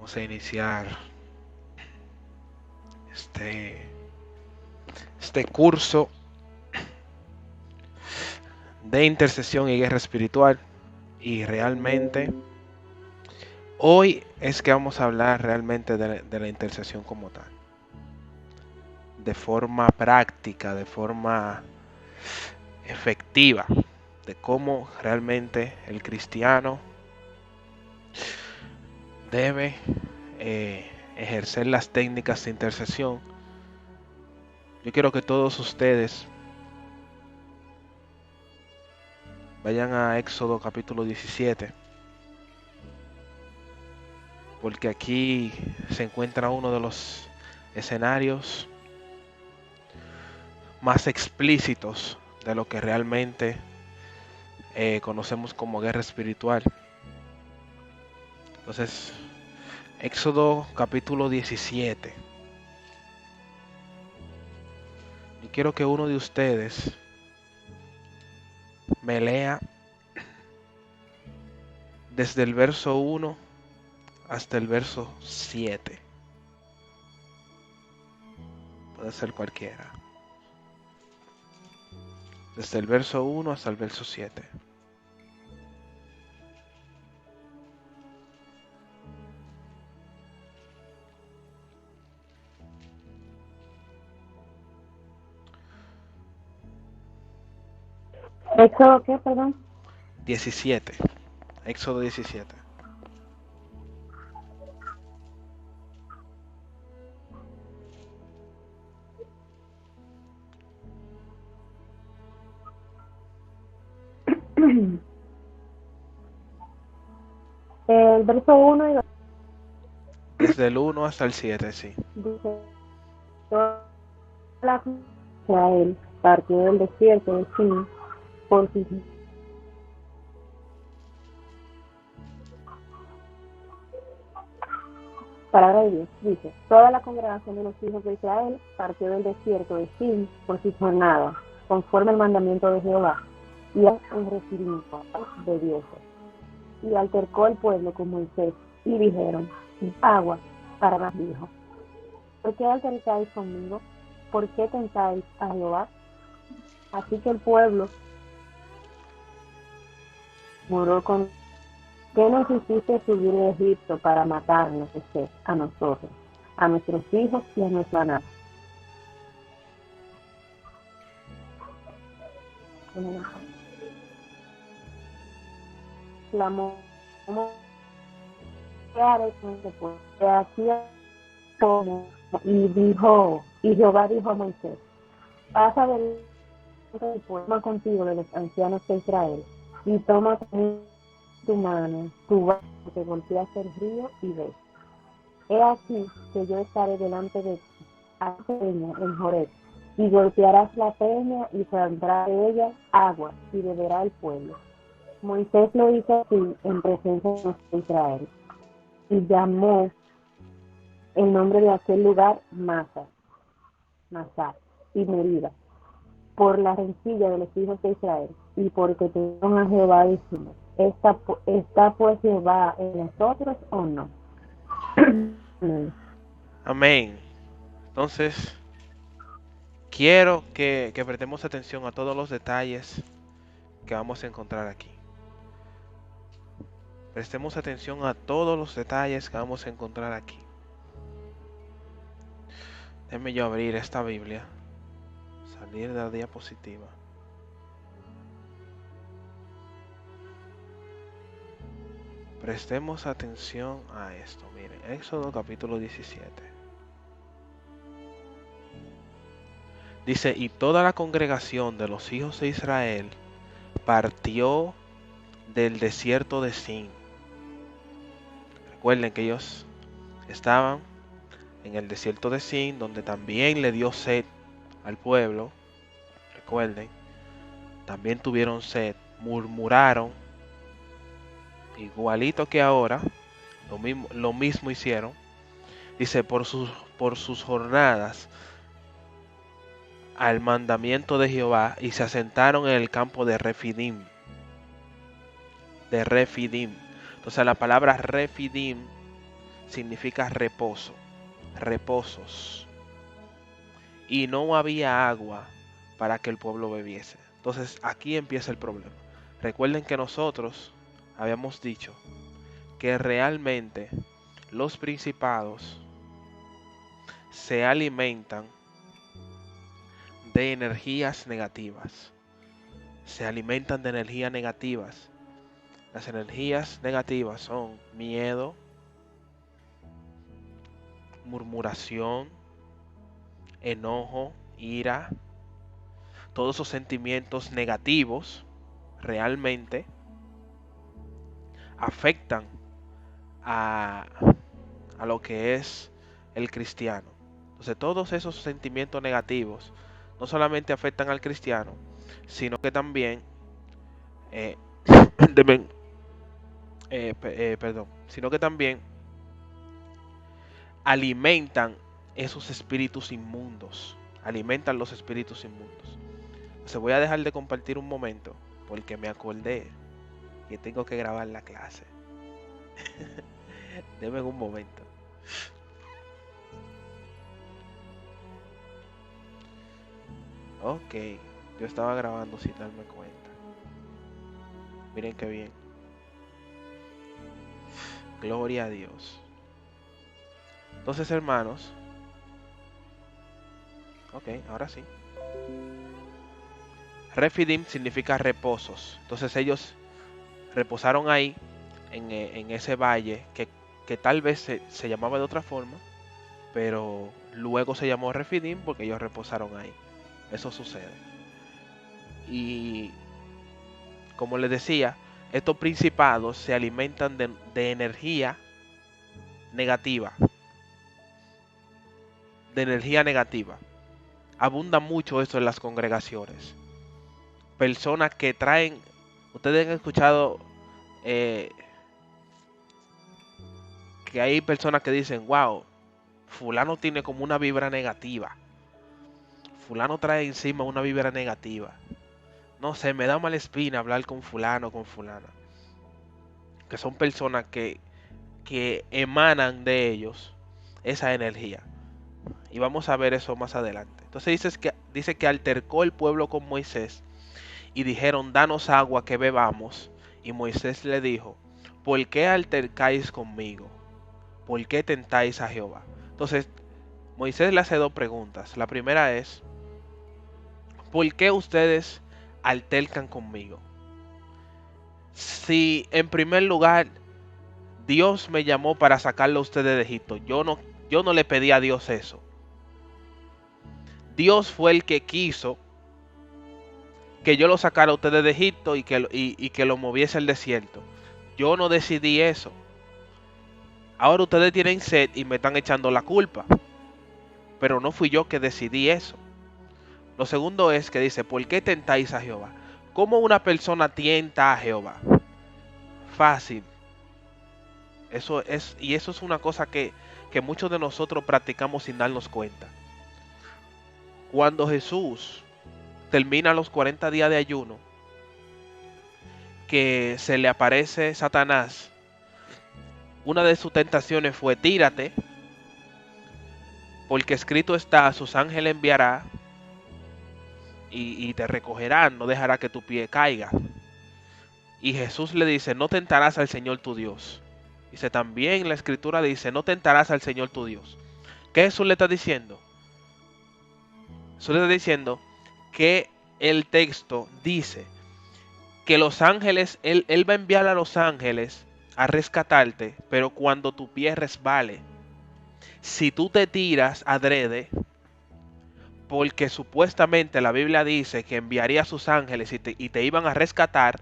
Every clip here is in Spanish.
Vamos a iniciar este, este curso de intercesión y guerra espiritual. Y realmente hoy es que vamos a hablar realmente de la intercesión como tal. De forma práctica, de forma efectiva, de cómo realmente el cristiano debe ejercer las técnicas de intercesión. Yo quiero que todos ustedes vayan a Éxodo capítulo 17, porque aquí se encuentra uno de los escenarios más explícitos de lo que realmente conocemos como guerra espiritual. Entonces, Éxodo capítulo 17. Y quiero que uno de ustedes me lea desde el verso 1 hasta el verso 7. Puede ser cualquiera. Desde el verso 1 hasta el verso 7. ¿Éxodo qué, perdón? 17. Éxodo 17. El verso 1 y 2 Desde el 1 hasta el 7, sí. dice: toda la Israel partió del desierto de Sin por sus palabras de Dios. Dice: toda la congregación de los hijos de Israel partió del desierto de Sin por sus jornadas, conforme al mandamiento de Jehová, y en recibimiento de dioses. Y altercó el pueblo con Moisés, y dijeron: agua para más dijo: ¿por qué altercáis conmigo? ¿Por qué tentáis a Jehová? Así que el pueblo muró con: ¿qué nos hiciste subir de Egipto para matarnos a nosotros, a nuestros hijos y a nuestra nada? Clamó y Jehová dijo a Moisés: pasa delante del pueblo contigo de los ancianos de Israel, y toma en tu mano tu vaso que golpeas el río, y ve. He aquí que yo estaré delante de ti, a la peña en Joreb, y golpearás la peña, y saldrá de ella agua, y beberá el pueblo. Moisés lo hizo así en presencia de Israel, y llamó el nombre de aquel lugar Masá y Meribá, por la rencilla de los hijos de Israel, y porque temieron a Jehová diciendo: ¿está pues Jehová en nosotros o no? Amén. Entonces, quiero que prestemos atención a todos los detalles que vamos a encontrar aquí. Prestemos atención a todos los detalles que vamos a encontrar aquí. Déjenme yo abrir esta Biblia. Salir de la diapositiva. Prestemos atención a esto. Miren, Éxodo capítulo 17. Dice: y toda la congregación de los hijos de Israel partió del desierto de Sin. Recuerden que ellos estaban en el desierto de Sin, donde también le dio sed al pueblo. Recuerden, también tuvieron sed, murmuraron, igualito que ahora, lo mismo hicieron. Dice: por sus jornadas al mandamiento de Jehová, y se asentaron en el campo de Refidim. De Refidim. Entonces la palabra Refidim significa reposo, reposos. Y no había agua para que el pueblo bebiese. Entonces aquí empieza el problema. Recuerden que nosotros habíamos dicho que realmente los principados se alimentan de energías negativas. Se alimentan de energías negativas. Las energías negativas son miedo, murmuración, enojo, ira. Todos esos sentimientos negativos realmente afectan a, a lo que es el cristiano. Entonces todos esos sentimientos negativos no solamente afectan al cristiano, sino que también eh, deben, perdón, sino que también alimentan esos espíritus inmundos, alimentan los espíritus inmundos. Entonces voy a dejar de compartir un momento porque me acordé que tengo que grabar la clase. Deme un momento. Ok, yo estaba grabando sin darme cuenta. Miren qué bien. Gloria a Dios. Entonces, hermanos. Ok, ahora sí. Refidim significa reposos. Entonces ellos reposaron ahí, en ese valle, que tal vez se llamaba de otra forma, pero luego se llamó Refidim porque ellos reposaron ahí. Eso sucede. Y como les decía, estos principados se alimentan de energía negativa. De energía negativa. Abunda mucho esto en las congregaciones. Personas que traen, ustedes han escuchado que hay personas que dicen, wow, fulano tiene como una vibra negativa. Fulano trae encima una vibra negativa. No sé, me da mala espina hablar con fulano o con fulana. Que son personas que emanan de ellos esa energía. Y vamos a ver eso más adelante. Entonces dice que altercó el pueblo con Moisés y dijeron, danos agua que bebamos. Y Moisés le dijo, ¿por qué altercáis conmigo? ¿Por qué tentáis a Jehová? Entonces Moisés le hace dos preguntas. La primera es, ¿por qué ustedes altercan conmigo? Si en primer lugar Dios me llamó para sacarlo a ustedes de Egipto, yo no le pedí a Dios eso. Dios fue el que quiso que yo lo sacara a ustedes de Egipto y que lo moviese al desierto. Yo no decidí eso. Ahora ustedes tienen sed y me están echando la culpa. Pero no fui yo que decidí eso. Lo segundo es que dice, ¿por qué tentáis a Jehová? ¿Cómo una persona tienta a Jehová? Fácil. Y eso es una cosa que muchos de nosotros practicamos sin darnos cuenta. Cuando Jesús termina los 40 días de ayuno, que se le aparece Satanás, una de sus tentaciones fue tírate, porque escrito está, sus ángeles enviará y te recogerán, no dejará que tu pie caiga. Y Jesús le dice, no tentarás al Señor tu Dios. Dice también la escritura dice, no tentarás al Señor tu Dios. ¿Qué Jesús le está diciendo? Jesús le está diciendo que el texto dice que los ángeles, él va a enviar a los ángeles a rescatarte, pero cuando tu pie resbale, si tú te tiras adrede, porque supuestamente la Biblia dice que enviaría a sus ángeles y te iban a rescatar,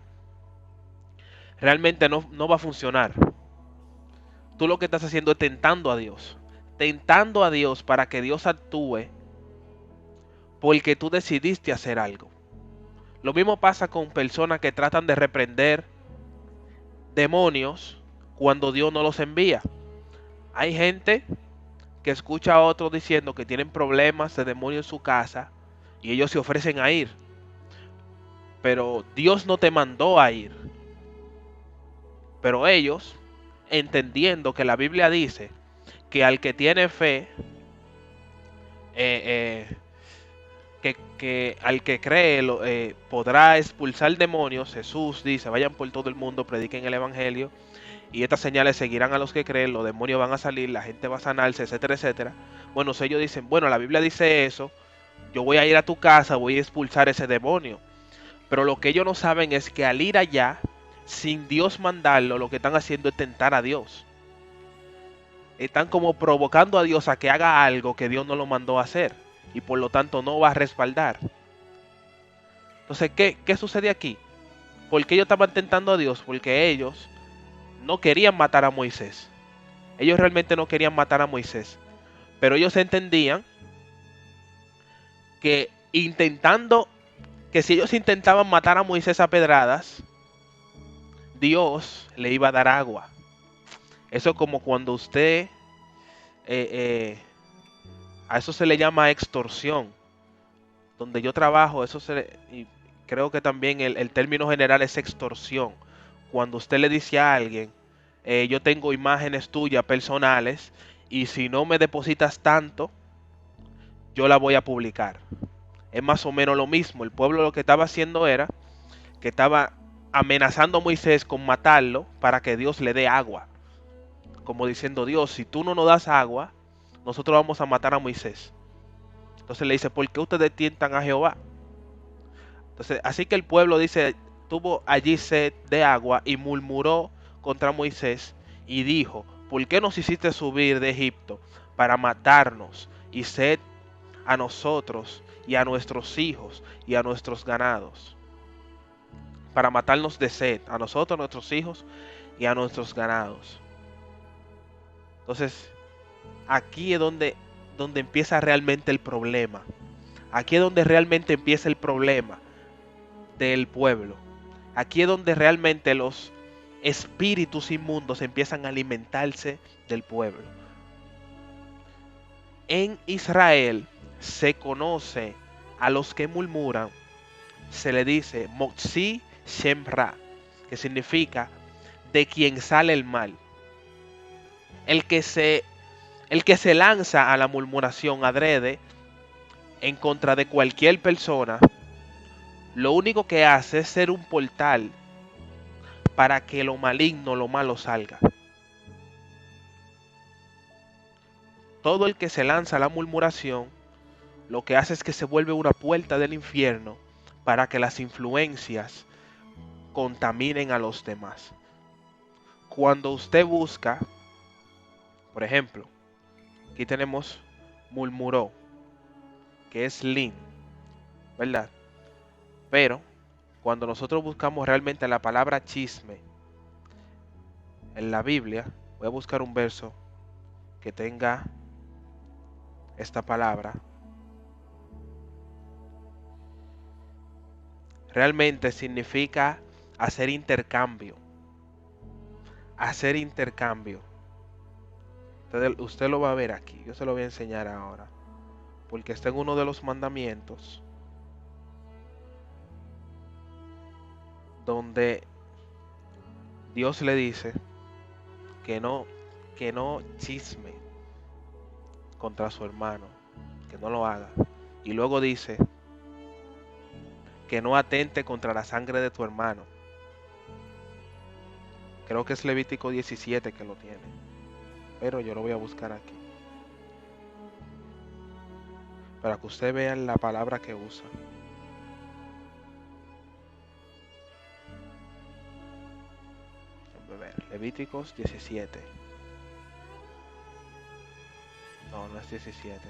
realmente no va a funcionar. Tú lo que estás haciendo es tentando a Dios para que Dios actúe porque tú decidiste hacer algo. Lo mismo pasa con personas que tratan de reprender demonios cuando Dios no los envía. Hay gente que escucha a otros diciendo que tienen problemas de demonio en su casa y ellos se ofrecen a ir. Pero Dios no te mandó a ir. Pero ellos, entendiendo que la Biblia dice que al que tiene fe, eh, que al que cree podrá expulsar demonios. Jesús dice, vayan por todo el mundo, prediquen el evangelio y estas señales seguirán a los que creen, los demonios van a salir, la gente va a sanarse, etcétera, etcétera. Bueno, si ellos dicen, bueno, la Biblia dice eso, yo voy a ir a tu casa, voy a expulsar ese demonio. Pero lo que ellos no saben es que al ir allá, sin Dios mandarlo, lo que están haciendo es tentar a Dios. Están como provocando a Dios a que haga algo que Dios no lo mandó a hacer y por lo tanto no va a respaldar. Entonces, ¿qué sucede aquí? ¿Por qué ellos estaban tentando a Dios? Porque ellos no querían matar a Moisés. Ellos realmente no querían matar a Moisés. Pero ellos entendían que que si ellos intentaban matar a Moisés a pedradas, Dios le iba a dar agua. Eso es como cuando usted, eh, eh, a eso se le llama extorsión. Donde yo trabajo, y creo que también el término general es extorsión. Cuando usted le dice a alguien, yo tengo imágenes tuyas personales y si no me depositas tanto, yo la voy a publicar. Es más o menos lo mismo. El pueblo lo que estaba haciendo era que estaba amenazando a Moisés con matarlo para que Dios le dé agua. Como diciendo, Dios, si tú no nos das agua, nosotros vamos a matar a Moisés. Entonces le dice, ¿por qué ustedes tientan a Jehová? Entonces, así que el pueblo dice, tuvo allí sed de agua y murmuró contra Moisés y dijo, ¿por qué nos hiciste subir de Egipto para matarnos y sed a nosotros y a nuestros hijos y a nuestros ganados? Para matarnos de sed, a nosotros, a nuestros hijos y a nuestros ganados. Entonces, aquí es donde empieza realmente el problema. Aquí es donde realmente empieza el problema del pueblo. Aquí es donde realmente los espíritus inmundos empiezan a alimentarse del pueblo. En Israel se conoce a los que murmuran, se le dice Motzi Shemra, que significa de quien sale el mal. El que se lanza a la murmuración adrede en contra de cualquier persona, lo único que hace es ser un portal para que lo maligno, lo malo salga. Todo el que se lanza a la murmuración, lo que hace es que se vuelve una puerta del infierno para que las influencias contaminen a los demás. Cuando usted busca, por ejemplo, aquí tenemos murmuró, que es lin, ¿verdad? Pero cuando nosotros buscamos realmente la palabra chisme en la Biblia, voy a buscar un verso que tenga esta palabra. Realmente significa hacer intercambio. Hacer intercambio. Usted lo va a ver aquí. Yo se lo voy a enseñar ahora. Porque está en uno de los mandamientos. Donde Dios le dice que no chisme contra su hermano. Que no lo haga. Y luego dice que no atente contra la sangre de tu hermano. Creo que es Levítico 17 que lo tiene. Pero yo lo voy a buscar aquí. Para que usted vea la palabra que usa. A ver, Levíticos 17. No, no es 17.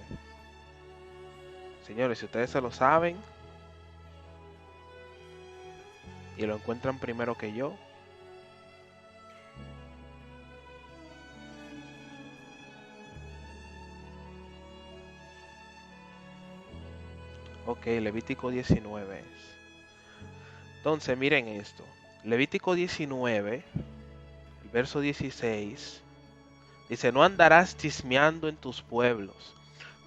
Señores, si ustedes se lo saben y lo encuentran primero que yo, ok, Levítico 19 es. Entonces, miren esto. Levítico 19, el verso 16, dice, no andarás chismeando en tus pueblos,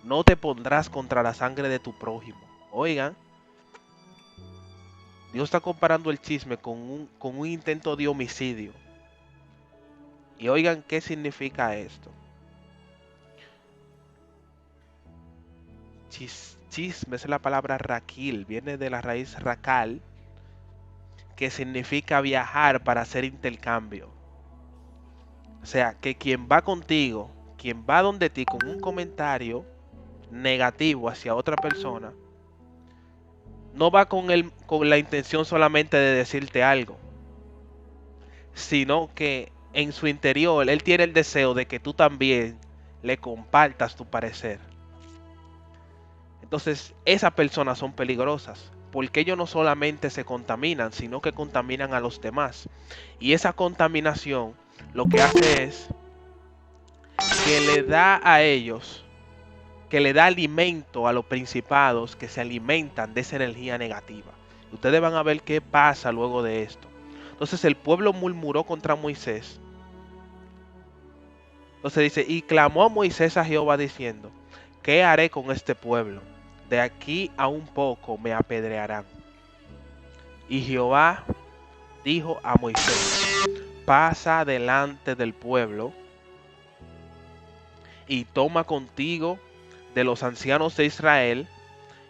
no te pondrás contra la sangre de tu prójimo. Oigan, Dios está comparando el chisme con un intento de homicidio. Y oigan qué significa esto. chisme, esa es la palabra raquil, viene de la raíz racal, que significa viajar para hacer intercambio. O sea, que quien va contigo, quien va donde ti con un comentario negativo hacia otra persona, no va con la intención solamente de decirte algo, sino que en su interior él tiene el deseo de que tú también le compartas tu parecer. Entonces, esas personas son peligrosas, porque ellos no solamente se contaminan, sino que contaminan a los demás. Y esa contaminación lo que hace es que le da a ellos, que le da alimento a los principados que se alimentan de esa energía negativa. Ustedes van a ver qué pasa luego de esto. Entonces el pueblo murmuró contra Moisés. Entonces dice, y clamó a Moisés a Jehová diciendo, ¿qué haré con este pueblo? De aquí a un poco me apedrearán. Y Jehová dijo a Moisés, pasa delante del pueblo y toma contigo de los ancianos de Israel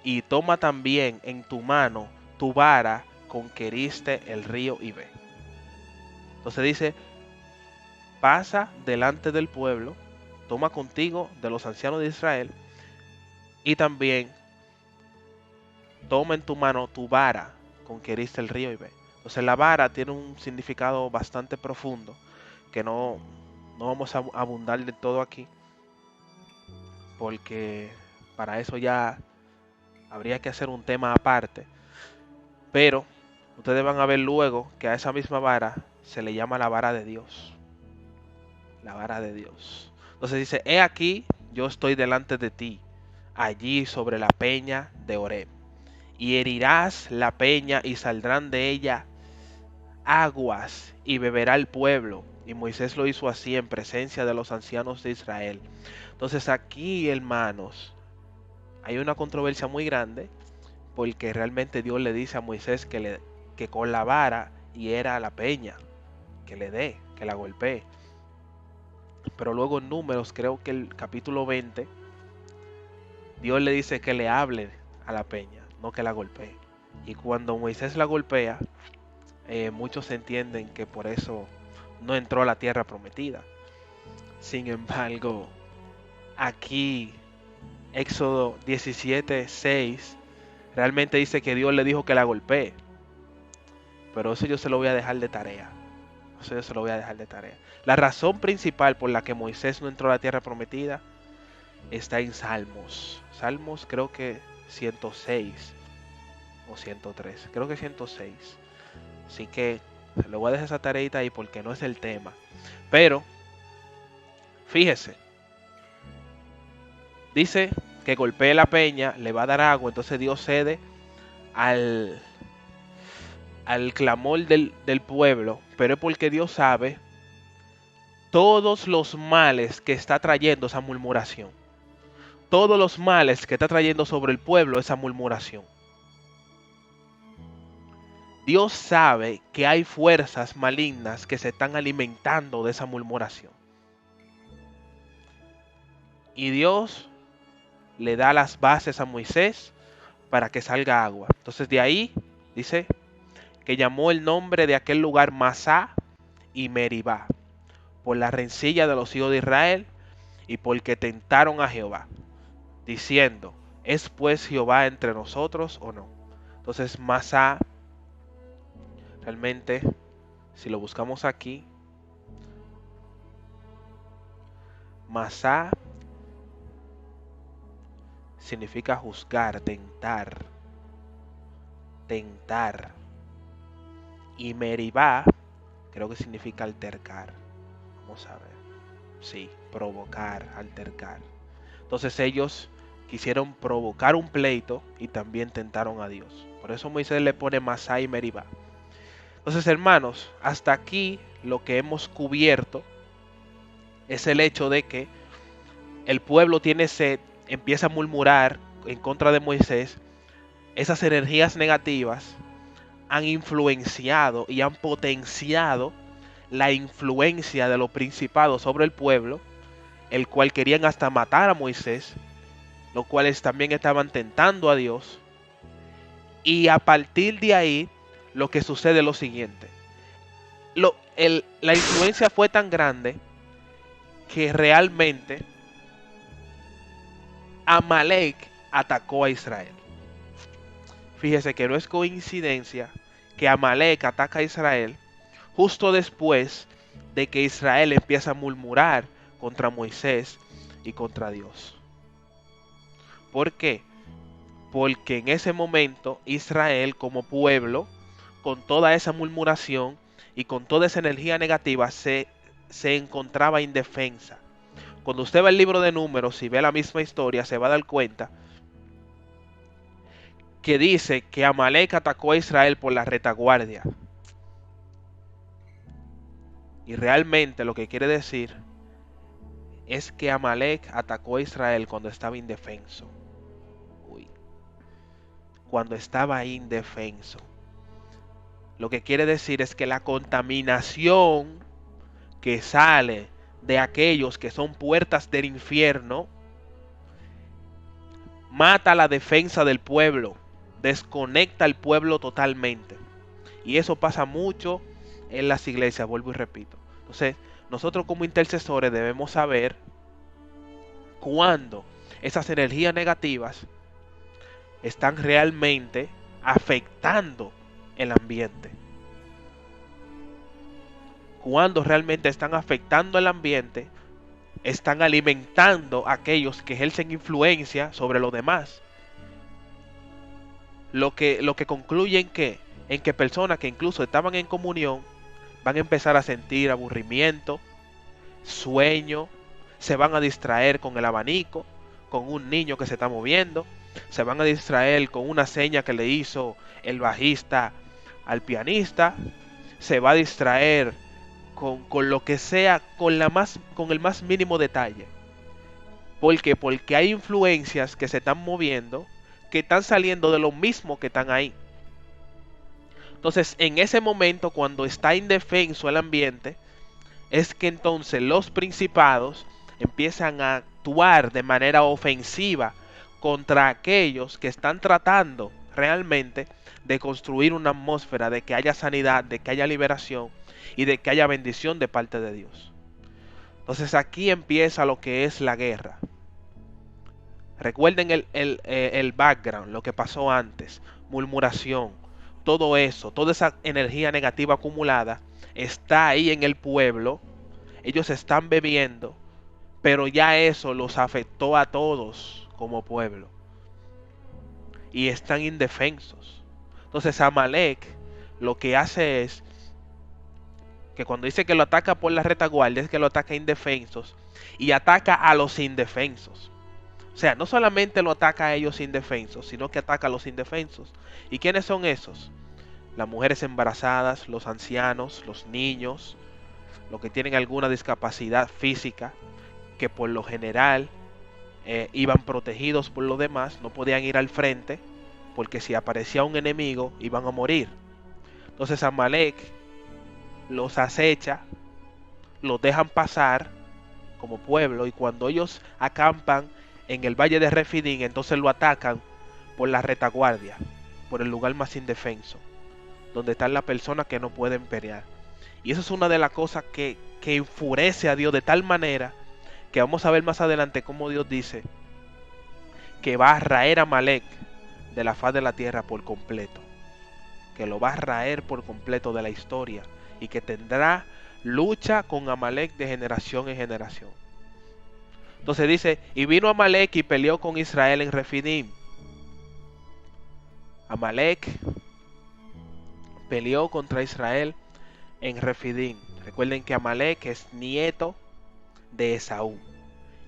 y toma también en tu mano tu vara con que heriste el río y ve. Entonces dice, pasa delante del pueblo, toma contigo de los ancianos de Israel y también toma en tu mano tu vara con que heriste el río y ve. Entonces la vara tiene un significado bastante profundo que no vamos a abundar de todo aquí, porque para eso ya habría que hacer un tema aparte. Pero ustedes van a ver luego que a esa misma vara se le llama la vara de Dios. La vara de Dios. Entonces dice, he aquí, yo estoy delante de ti, allí sobre la peña de Horeb. Y herirás la peña y saldrán de ella aguas y beberá el pueblo. Y Moisés lo hizo así en presencia de los ancianos de Israel. Entonces aquí, hermanos, hay una controversia muy grande porque realmente Dios le dice a Moisés que con la vara hiera a la peña, que le dé, que la golpee. Pero luego en Números, creo que el capítulo 20, Dios le dice que le hable a la peña, no que la golpee. Y cuando Moisés la golpea, muchos entienden que por eso no entró a la tierra prometida. Sin embargo, aquí, Éxodo 17:6, realmente dice que Dios le dijo que la golpee. Pero eso yo se lo voy a dejar de tarea. Eso yo se lo voy a dejar de tarea. La razón principal por la que Moisés no entró a la tierra prometida está en Salmos. Salmos creo que 106 o 103. Creo que 106. Así que le voy a dejar esa tareita ahí porque no es el tema. Pero, fíjese. Dice que golpee la peña, le va a dar agua. Entonces Dios cede al clamor del pueblo. Pero es porque Dios sabe todos los males que está trayendo esa murmuración. Todos los males que está trayendo sobre el pueblo esa murmuración. Dios sabe que hay fuerzas malignas que se están alimentando de esa murmuración. Y Dios le da las bases a Moisés para que salga agua. Entonces de ahí dice que llamó el nombre de aquel lugar Masá y Meribá, por la rencilla de los hijos de Israel y porque tentaron a Jehová, diciendo, ¿es pues Jehová entre nosotros o no? Entonces Masá, realmente, si lo buscamos aquí, Masá significa juzgar, tentar. Y Meribá, creo que significa altercar. Vamos a ver. Sí, provocar, altercar. Entonces ellos quisieron provocar un pleito y también tentaron a Dios. Por eso Moisés le pone Masá y Meribá. Entonces, hermanos, hasta aquí lo que hemos cubierto es el hecho de que el pueblo tiene sed, empieza a murmurar en contra de Moisés. Esas energías negativas han influenciado y han potenciado la influencia de los principados sobre el pueblo, el cual querían hasta matar a Moisés. los cuales también estaban tentando a Dios. Y a partir de ahí, lo que sucede es lo siguiente. La influencia fue tan grande que realmente Amalek atacó a Israel. Fíjese que no es coincidencia que Amalek ataca a Israel justo después de que Israel empieza a murmurar contra Moisés y contra Dios. ¿Por qué? Porque en ese momento Israel como pueblo, con toda esa murmuración y con toda esa energía negativa, se encontraba indefensa. Cuando usted ve el libro de Números y ve la misma historia, se va a dar cuenta que dice que Amalek atacó a Israel por la retaguardia. Y realmente lo que quiere decir es que Amalek atacó a Israel cuando estaba indefenso. Uy, cuando estaba indefenso. Lo que quiere decir es que la contaminación que sale de aquellos que son puertas del infierno mata la defensa del pueblo, desconecta al pueblo totalmente. Y eso pasa mucho en las iglesias, vuelvo y repito. Entonces, nosotros como intercesores debemos saber cuándo esas energías negativas están realmente afectando el ambiente. Cuando realmente están afectando el ambiente, están alimentando a aquellos que ejercen influencia sobre los demás. Lo que concluye en que personas que incluso estaban en comunión van a empezar a sentir aburrimiento, sueño, se van a distraer con el abanico, con un niño que se está moviendo, se van a distraer con una seña que le hizo el bajista al pianista, se va a distraer con lo que sea, con el más mínimo detalle. ¿Por qué? Porque hay influencias que se están moviendo, que están saliendo de lo mismo que están ahí. Entonces, en ese momento, cuando está indefenso el ambiente, es que entonces los principados empiezan a actuar de manera ofensiva contra aquellos que están tratando realmente de construir una atmósfera de que haya sanidad, de que haya liberación y de que haya bendición de parte de Dios. Entonces aquí empieza lo que es la guerra. Recuerden el background, lo que pasó antes, murmuración, todo eso, toda esa energía negativa acumulada está ahí en el pueblo, ellos están bebiendo, pero ya eso los afectó a todos como pueblo y están indefensos. Entonces Amalek lo que hace es que cuando dice que lo ataca por la retaguardia es que lo ataca indefensos y ataca a los indefensos. O sea, no solamente lo ataca a ellos indefensos, sino que ataca a los indefensos. ¿Y quiénes son esos? Las mujeres embarazadas, los ancianos, los niños, los que tienen alguna discapacidad física, que por lo general iban protegidos por los demás, no podían ir al frente, porque si aparecía un enemigo iban a morir. Entonces Amalek los acecha, los dejan pasar como pueblo, y cuando ellos acampan en el valle de Refidín, entonces lo atacan por la retaguardia, por el lugar más indefenso, donde están las personas que no pueden pelear. Y eso es una de las cosas que enfurece a Dios de tal manera que vamos a ver más adelante cómo Dios dice que va a raer a Amalek de la faz de la tierra por completo, que lo va a raer por completo de la historia y que tendrá lucha con Amalek de generación en generación. Entonces dice, y vino Amalek y peleó con Israel en Refidim. Amalek peleó contra Israel en Refidim. Recuerden que Amalek es nieto de Esaú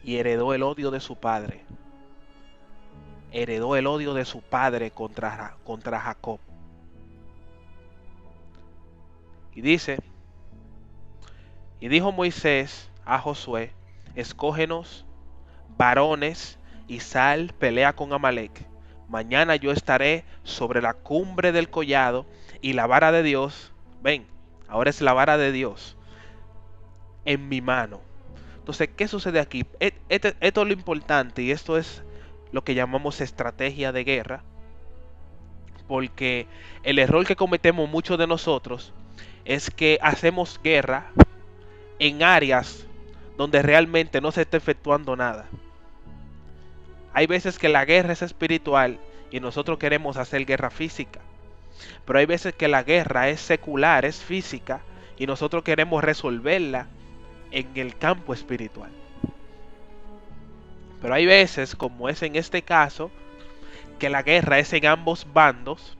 y heredó el odio de su padre. Heredó el odio de su padre contra Jacob. Y dice, y dijo Moisés a Josué, escógenos varones y sal, pelea con Amalek. Mañana yo estaré sobre la cumbre del collado y la vara de Dios, ven, ahora es la vara de Dios, en mi mano. Entonces, ¿qué sucede aquí? Esto es lo importante y esto es lo que llamamos estrategia de guerra, porque el error que cometemos muchos de nosotros es que hacemos guerra en áreas donde realmente no se está efectuando nada. Hay veces que la guerra es espiritual y nosotros queremos hacer guerra física, pero hay veces que la guerra es secular, es física, y nosotros queremos resolverla en el campo espiritual. Pero hay veces, como es en este caso, que la guerra es en ambos bandos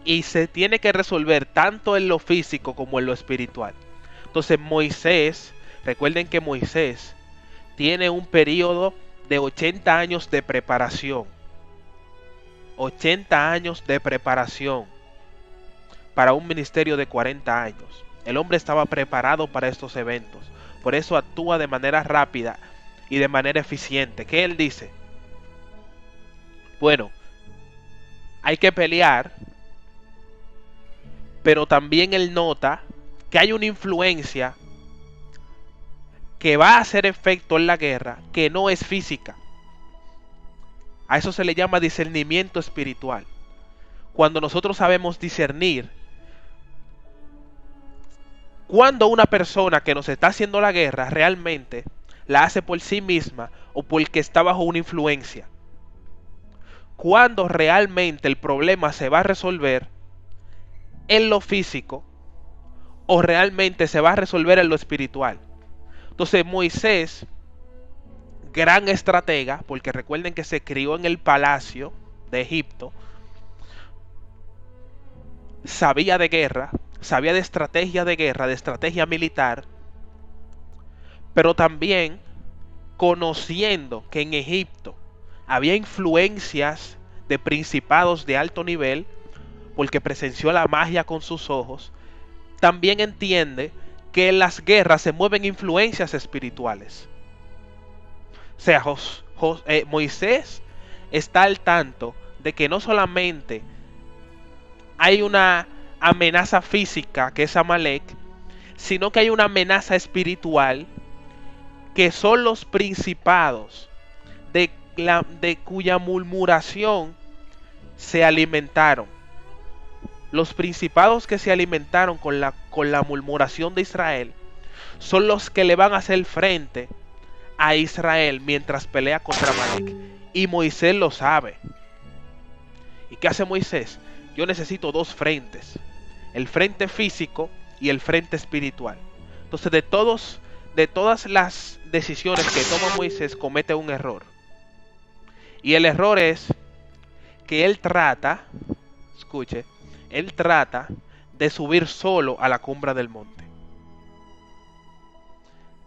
y se tiene que resolver tanto en lo físico como en lo espiritual. Entonces Moisés, recuerden que Moisés tiene un periodo de 80 años de preparación. 80 años de preparación para un ministerio de 40 años. El hombre estaba preparado para estos eventos. Por eso actúa de manera rápida y de manera eficiente. ¿Qué él dice? Bueno, hay que pelear, pero también él nota que hay una influencia que va a hacer efecto en la guerra que no es física. A eso se le llama discernimiento espiritual. Cuando nosotros sabemos discernir cuando una persona que nos está haciendo la guerra realmente la hace por sí misma o porque está bajo una influencia. Cuando realmente el problema se va a resolver en lo físico o realmente se va a resolver en lo espiritual. Entonces Moisés, gran estratega, porque recuerden que se crió en el palacio de Egipto, sabía de guerra, sabía de estrategia de guerra, de estrategia militar, pero también conociendo que en Egipto había influencias de principados de alto nivel, porque presenció la magia con sus ojos, también entiende que en las guerras se mueven influencias espirituales. O sea, Moisés está al tanto de que no solamente hay una amenaza física que es Amalek, sino que hay una amenaza espiritual que son los principados de cuya murmuración se alimentaron. Los principados que se alimentaron con la murmuración de Israel son los que le van a hacer frente a Israel mientras pelea contra Amalek. Y Moisés lo sabe. ¿Y qué hace Moisés? Yo necesito dos frentes. El frente físico y el frente espiritual. Entonces de todas las decisiones que toma Moisés, comete un error. Y el error es que él trata, escuche, él trata de subir solo a la cumbre del monte.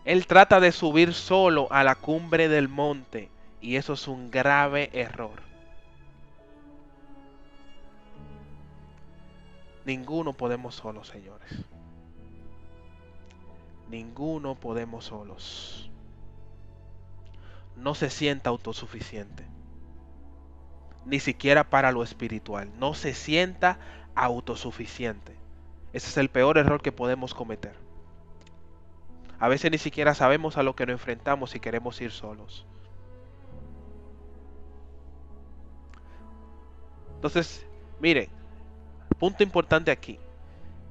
Él trata de subir solo a la cumbre del monte. Y eso es un grave error. Ninguno podemos solos, señores. Ninguno podemos solos. No se sienta autosuficiente. Ni siquiera para lo espiritual. No se sienta autosuficiente. Ese es el peor error que podemos cometer. A veces ni siquiera sabemos a lo que nos enfrentamos y queremos ir solos. Entonces, miren, punto importante aquí.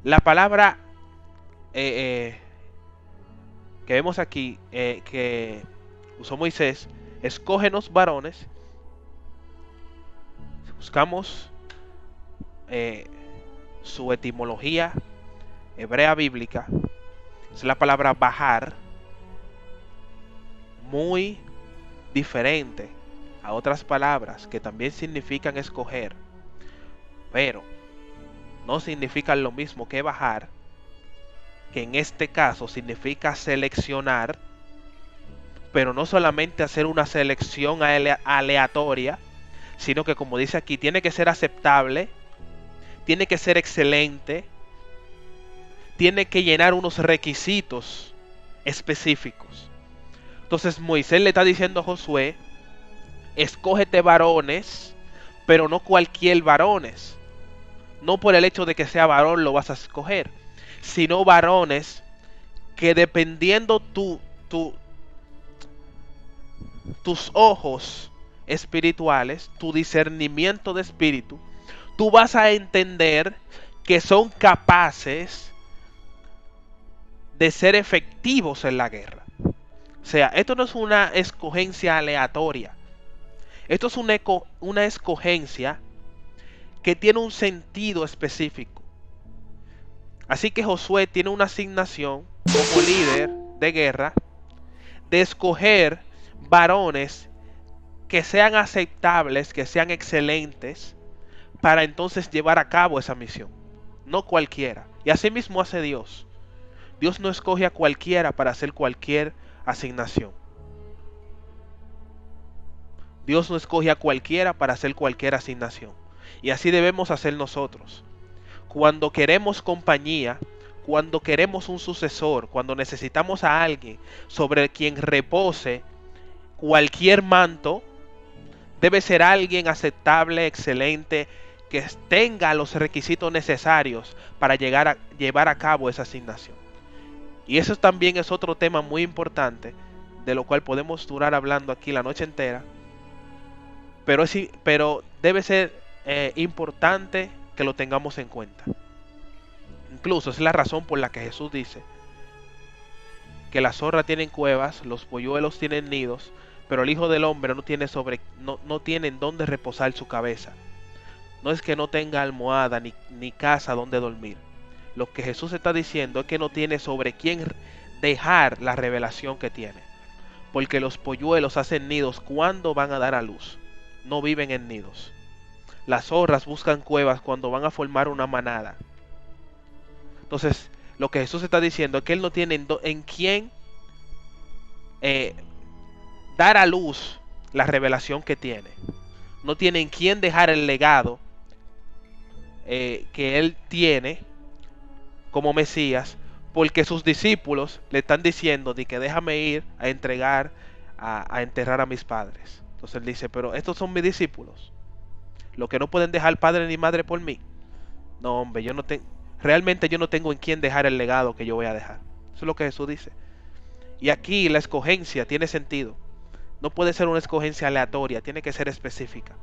La palabra que vemos aquí, que usó Moisés, escógenos varones. Buscamos su etimología hebrea bíblica. Es la palabra bajar, muy diferente a otras palabras que también significan escoger, pero no significan lo mismo que bajar, que en este caso significa seleccionar, pero no solamente hacer una selección aleatoria, sino que, como dice aquí, tiene que ser aceptable, tiene que ser excelente, tiene que llenar unos requisitos específicos. Entonces Moisés le está diciendo a Josué, escógete varones, pero no cualquier varones. No por el hecho de que sea varón lo vas a escoger, sino varones que dependiendo tus ojos espirituales, tu discernimiento de espíritu, tú vas a entender que son capaces de ser efectivos en la guerra. O sea, esto no es una escogencia aleatoria. Esto es una escogencia que tiene un sentido específico. Así que Josué tiene una asignación como líder de guerra de escoger varones que sean aceptables, que sean excelentes, para entonces llevar a cabo esa misión. No cualquiera. Y así mismo hace Dios. Dios no escoge a cualquiera para hacer cualquier asignación. Dios no escoge a cualquiera para hacer cualquier asignación. Y así debemos hacer nosotros. Cuando queremos compañía, cuando queremos un sucesor, cuando necesitamos a alguien sobre quien repose cualquier manto, debe ser alguien aceptable, excelente, que tenga los requisitos necesarios para llevar a cabo esa asignación. Y eso también es otro tema muy importante, de lo cual podemos durar hablando aquí la noche entera. Pero debe ser importante que lo tengamos en cuenta. Incluso es la razón por la que Jesús dice que las zorras tienen cuevas, los polluelos tienen nidos, pero el Hijo del Hombre no tiene en dónde reposar su cabeza. No es que no tenga almohada ni casa donde dormir. Lo que Jesús está diciendo es que no tiene sobre quién dejar la revelación que tiene. Porque los polluelos hacen nidos cuando van a dar a luz. No viven en nidos. Las zorras buscan cuevas cuando van a formar una manada. Entonces, lo que Jesús está diciendo es que Él no tiene en quién dar a luz la revelación que tiene. No tiene en quién dejar el legado que Él tiene como Mesías, porque sus discípulos le están diciendo de que déjame ir a entregar, a enterrar a mis padres. Entonces Él dice, pero estos son mis discípulos, los que no pueden dejar padre ni madre por mí. No, hombre, realmente yo no tengo en quién dejar el legado que yo voy a dejar. Eso es lo que Jesús dice. Y aquí la escogencia tiene sentido. No puede ser una escogencia aleatoria, tiene que ser específica.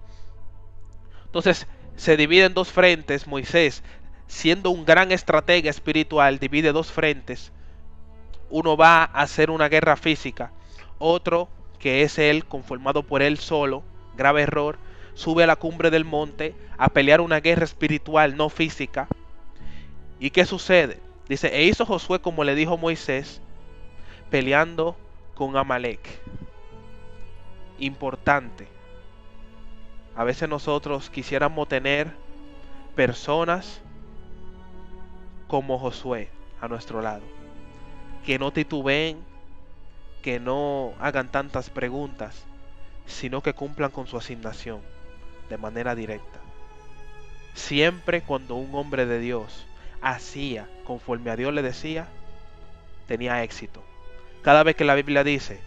Entonces se divide en dos frentes. Moisés, siendo un gran estratega espiritual, divide dos frentes. Uno va a hacer una guerra física. Otro, que es él, conformado por él solo, grave error, sube a la cumbre del monte a pelear una guerra espiritual, no física. ¿Y qué sucede? Dice, e hizo Josué como le dijo Moisés, peleando con Amalek. Importante. A veces nosotros quisiéramos tener personas como Josué a nuestro lado, que no titubeen, que no hagan tantas preguntas, sino que cumplan con su asignación de manera directa. Siempre cuando un hombre de Dios hacía conforme a Dios le decía, tenía éxito. Cada vez que la Biblia dice,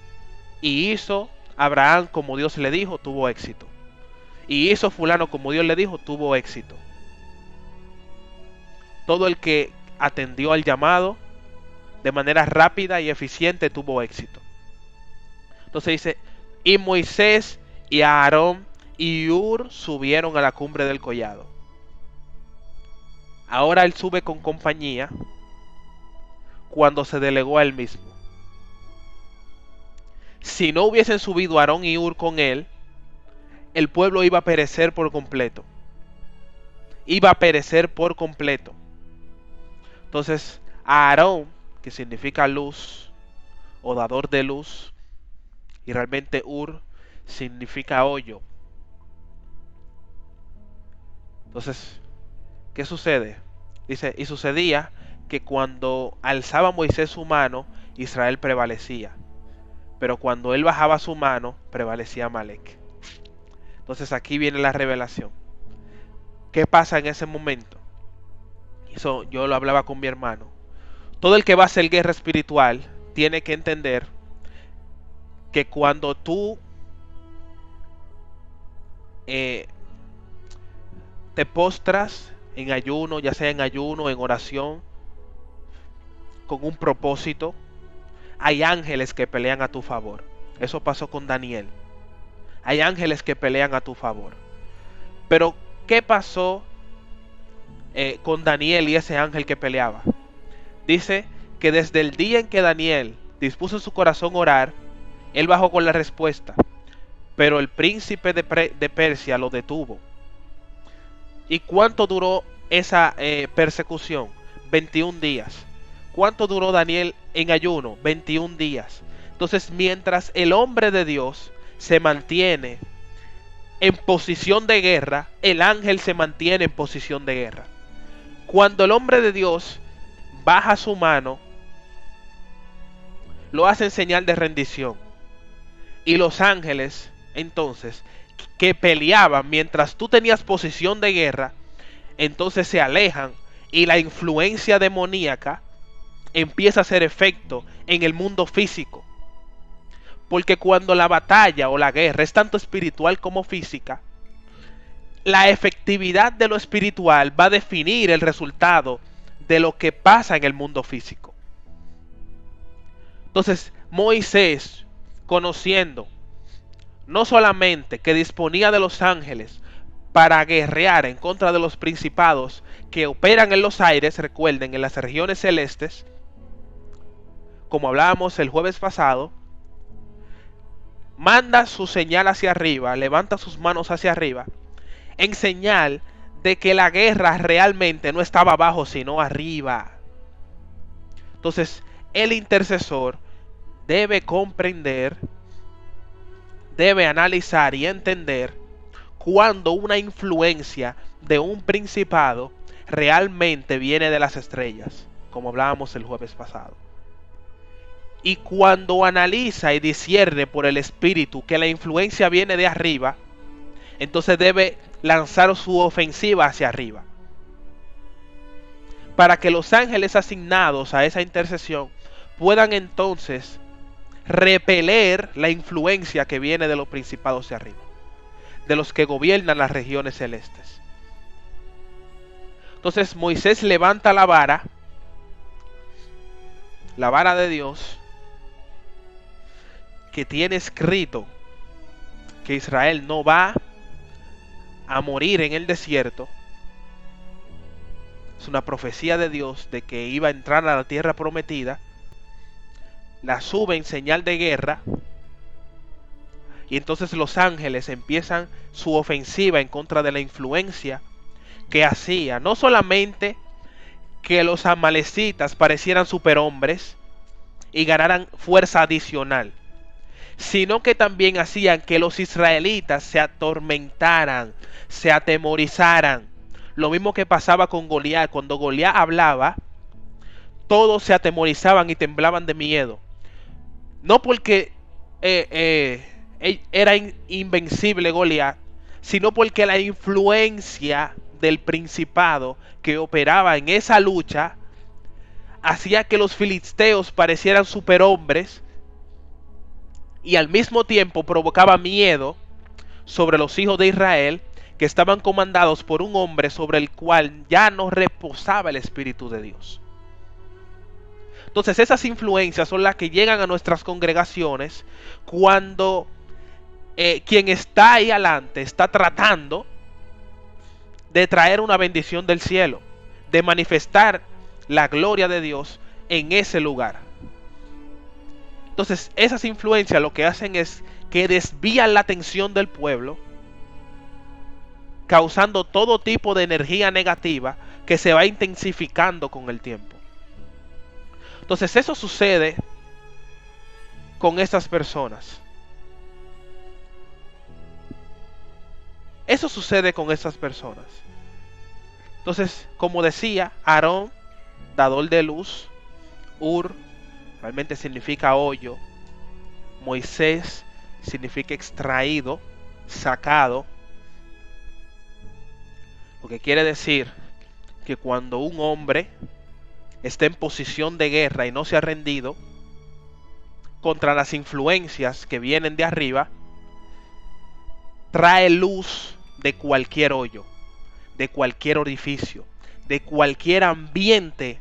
y hizo Abraham como Dios le dijo, tuvo éxito. Y hizo fulano como Dios le dijo, tuvo éxito. Todo el que atendió al llamado de manera rápida y eficiente tuvo éxito. Entonces dice, y Moisés y Aarón y Hur subieron a la cumbre del collado. Ahora él sube con compañía cuando se delegó a él mismo. Si no hubiesen subido Aarón y Hur con él, el pueblo iba a perecer por completo. Iba a perecer por completo. Entonces, Aarón, que significa luz o dador de luz, y realmente Hur significa hoyo. Entonces, ¿qué sucede? Dice, y sucedía que cuando alzaba Moisés su mano, Israel prevalecía. Pero cuando él bajaba su mano, prevalecía Amalek. Entonces aquí viene la revelación. ¿Qué pasa en ese momento? Eso yo lo hablaba con mi hermano. Todo el que va a hacer guerra espiritual tiene que entender que cuando tú te postras en ayuno, ya sea en ayuno, en oración, con un propósito, hay ángeles que pelean a tu favor. Eso pasó con Daniel. Hay ángeles que pelean a tu favor. Pero, ¿qué pasó con Daniel y ese ángel que peleaba? Dice que desde el día en que Daniel dispuso en su corazón orar, él bajó con la respuesta. Pero el príncipe de Persia lo detuvo. ¿Y cuánto duró esa persecución? 21 días. ¿Cuánto duró Daniel en ayuno? 21 días. Entonces, mientras el hombre de Dios se mantiene en posición de guerra, el ángel se mantiene en posición de guerra. Cuando el hombre de Dios baja su mano, lo hace en señal de rendición. Y los ángeles, entonces, que peleaban mientras tú tenías posición de guerra, entonces se alejan y la influencia demoníaca empieza a hacer efecto en el mundo físico. Porque cuando la batalla o la guerra es tanto espiritual como física, la efectividad de lo espiritual va a definir el resultado de lo que pasa en el mundo físico. Entonces, Moisés, conociendo no solamente que disponía de los ángeles para guerrear en contra de los principados que operan en los aires, recuerden, en las regiones celestes, como hablábamos el jueves pasado, manda su señal hacia arriba, levanta sus manos hacia arriba, en señal de que la guerra realmente no estaba abajo, sino arriba. Entonces, el intercesor debe comprender, debe analizar y entender cuando una influencia de un principado realmente viene de las estrellas, como hablábamos el jueves pasado. Y cuando analiza y discierne por el espíritu que la influencia viene de arriba, entonces debe lanzar su ofensiva hacia arriba, para que los ángeles asignados a esa intercesión puedan entonces repeler la influencia que viene de los principados de arriba, de los que gobiernan las regiones celestes. Entonces Moisés levanta la vara de Dios, que tiene escrito que Israel no va a morir en el desierto. Es una profecía de Dios de que iba a entrar a la tierra prometida. La sube en señal de guerra. Y entonces los ángeles empiezan su ofensiva en contra de la influencia que hacía no solamente que los amalecitas parecieran superhombres y ganaran fuerza adicional, sino que también hacían que los israelitas se atormentaran, se atemorizaran. Lo mismo que pasaba con Goliat. Cuando Goliat hablaba, todos se atemorizaban y temblaban de miedo. No porque era invencible Goliat, sino porque la influencia del principado que operaba en esa lucha hacía que los filisteos parecieran superhombres y al mismo tiempo provocaba miedo sobre los hijos de Israel, que estaban comandados por un hombre sobre el cual ya no reposaba el Espíritu de Dios. Entonces esas influencias son las que llegan a nuestras congregaciones cuando quien está ahí adelante está tratando de traer una bendición del cielo, de manifestar la gloria de Dios en ese lugar. Entonces esas influencias lo que hacen es que desvían la atención del pueblo, causando todo tipo de energía negativa que se va intensificando con el tiempo. Entonces eso sucede con estas personas. Eso sucede con estas personas. Entonces, como decía, Aarón, dador de luz, Ur, realmente significa hoyo. Moisés significa extraído, sacado. Lo que quiere decir que cuando un hombre está en posición de guerra y no se ha rendido contra las influencias que vienen de arriba, trae luz de cualquier hoyo, de cualquier orificio, de cualquier ambiente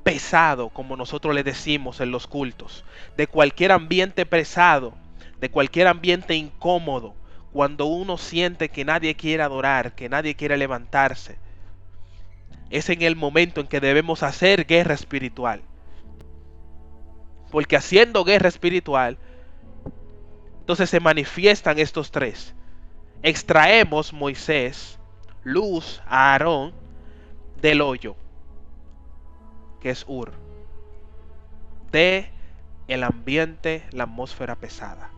pesado, como nosotros le decimos en los cultos, de cualquier ambiente pesado, de cualquier ambiente incómodo, cuando uno siente que nadie quiere adorar, que nadie quiere levantarse, es en el momento en que debemos hacer guerra espiritual. Porque haciendo guerra espiritual, entonces se manifiestan estos tres. Extraemos Moisés, luz a Aarón del hoyo, que es Ur, de el ambiente, la atmósfera pesada.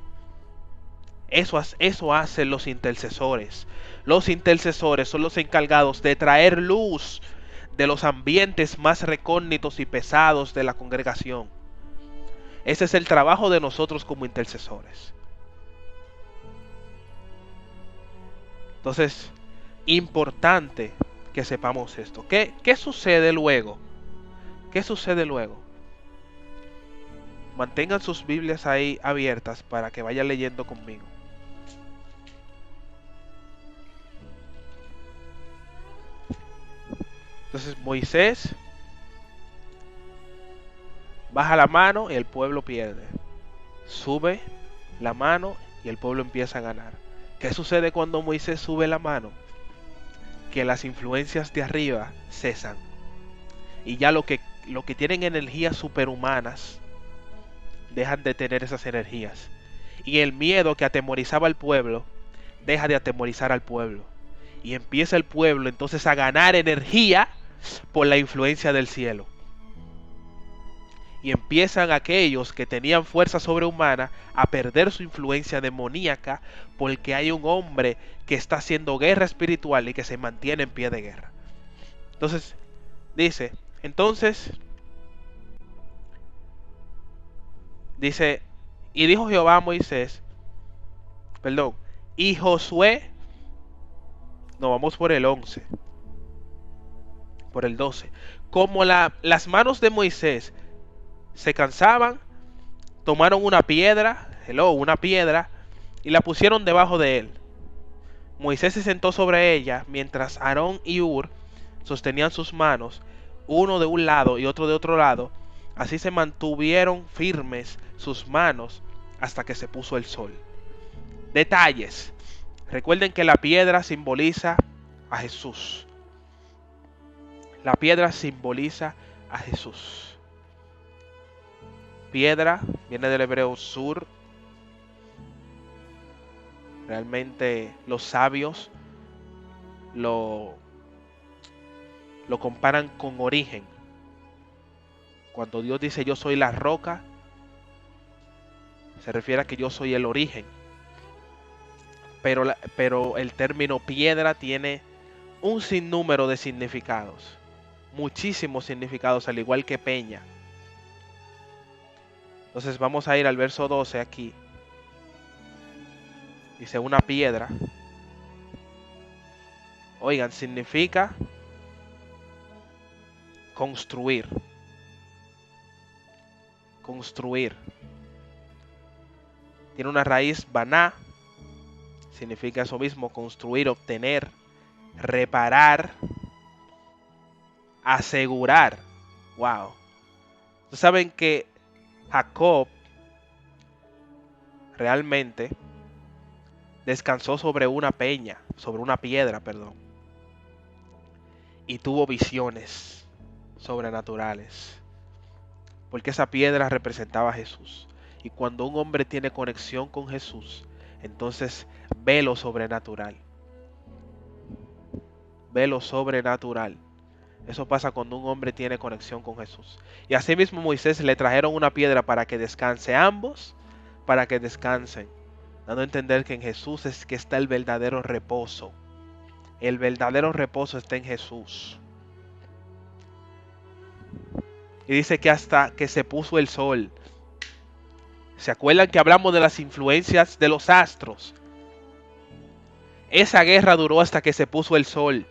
Eso hacen los intercesores. Los intercesores son los encargados de traer luz de los ambientes más recónditos y pesados de la congregación. Ese es el trabajo de nosotros como intercesores. Entonces, importante que sepamos esto. ¿Qué sucede luego? ¿Qué sucede luego? Mantengan sus Biblias ahí abiertas para que vayan leyendo conmigo. Entonces Moisés baja la mano y el pueblo pierde. Sube la mano y el pueblo empieza a ganar. ¿Qué sucede cuando Moisés sube la mano? Que las influencias de arriba cesan. Y ya lo que tienen energías superhumanas dejan de tener esas energías. Y el miedo que atemorizaba al pueblo deja de atemorizar al pueblo. Y empieza el pueblo entonces a ganar energía por la influencia del cielo. Y empiezan aquellos que tenían fuerza sobrehumana a perder su influencia demoníaca, porque hay un hombre que está haciendo guerra espiritual y que se mantiene en pie de guerra. Entonces, dice, y dijo Jehová a Moisés, y Josué, no, vamos por el 11, por el 12, como las manos de Moisés se cansaban, tomaron una piedra, y la pusieron debajo de él. Moisés se sentó sobre ella, mientras Aarón y Hur sostenían sus manos, uno de un lado y otro de otro lado. Así se mantuvieron firmes sus manos hasta que se puso el sol. Detalles. Recuerden que la piedra simboliza a Jesús. La piedra simboliza a Jesús. Piedra viene del hebreo sur. Realmente los sabios lo comparan con origen. Cuando Dios dice yo soy la roca, se refiere a que yo soy el origen. Pero el término piedra tiene un sinnúmero de significados. Muchísimos significados, al igual que peña. Entonces vamos a ir al verso 12 aquí. Dice una piedra. Oigan, significa construir. Construir. Tiene una raíz baná. Significa eso mismo, construir, obtener, reparar, asegurar. Wow. Ustedes saben que Jacob realmente descansó sobre una peña, sobre una piedra, perdón, y tuvo visiones sobrenaturales, porque esa piedra representaba a Jesús. Y cuando un hombre tiene conexión con Jesús, entonces ve lo sobrenatural. Ve lo sobrenatural. Eso pasa cuando un hombre tiene conexión con Jesús. Y asimismo Moisés le trajeron una piedra para que descanse, ambos para que descansen, dando a entender que en Jesús es que está el verdadero reposo. El verdadero reposo está en Jesús. Y dice que hasta que se puso el sol. ¿Se acuerdan que hablamos de las influencias de los astros? Esa guerra duró hasta que se puso el sol.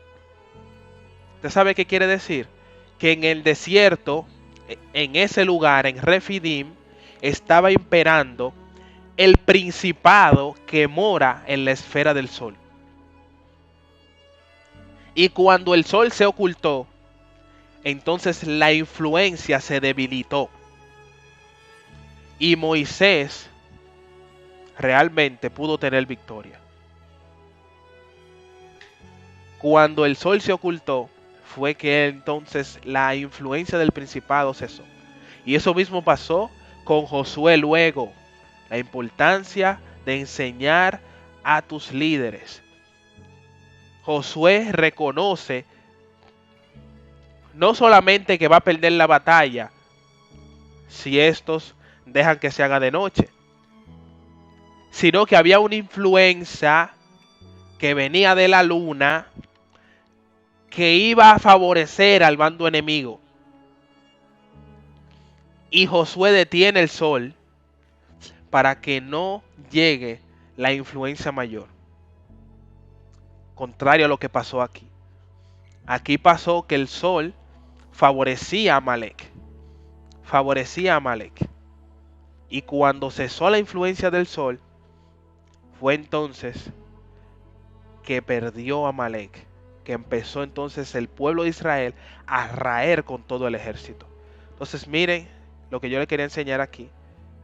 ¿Usted sabe qué quiere decir? Que en el desierto, en ese lugar, en Refidim, estaba imperando el principado que mora en la esfera del sol. Y cuando el sol se ocultó, entonces la influencia se debilitó. Y Moisés realmente pudo tener victoria. Cuando el sol se ocultó, fue que entonces la influencia del principado cesó. Y eso mismo pasó con Josué luego. La importancia de enseñar a tus líderes. Josué reconoce no solamente que va a perder la batalla si estos dejan que se haga de noche, sino que había una influencia que venía de la luna que iba a favorecer al bando enemigo. Y Josué detiene el sol para que no llegue la influencia mayor. Contrario a lo que pasó aquí. Aquí pasó que el sol favorecía a Amalek. Favorecía a Amalek. Y cuando cesó la influencia del sol, fue entonces que perdió a Amalek. Que empezó entonces el pueblo de Israel a raer con todo el ejército. Entonces miren lo que yo le quería enseñar aquí.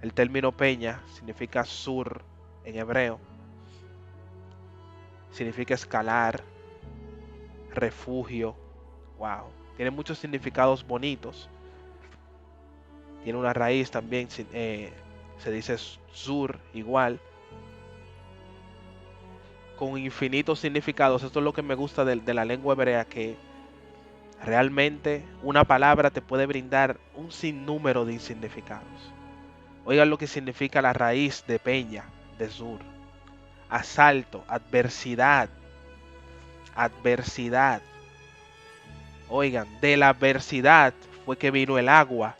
El término peña significa sur en hebreo. Significa escalar, refugio. Wow. Tiene muchos significados bonitos. Tiene una raíz también, se dice sur igual. Con infinitos significados. Esto es lo que me gusta de la lengua hebrea, que realmente una palabra te puede brindar un sinnúmero de significados. Oigan lo que significa la raíz de peña, de sur. Asalto, adversidad, adversidad. Oigan, de la adversidad fue que vino el agua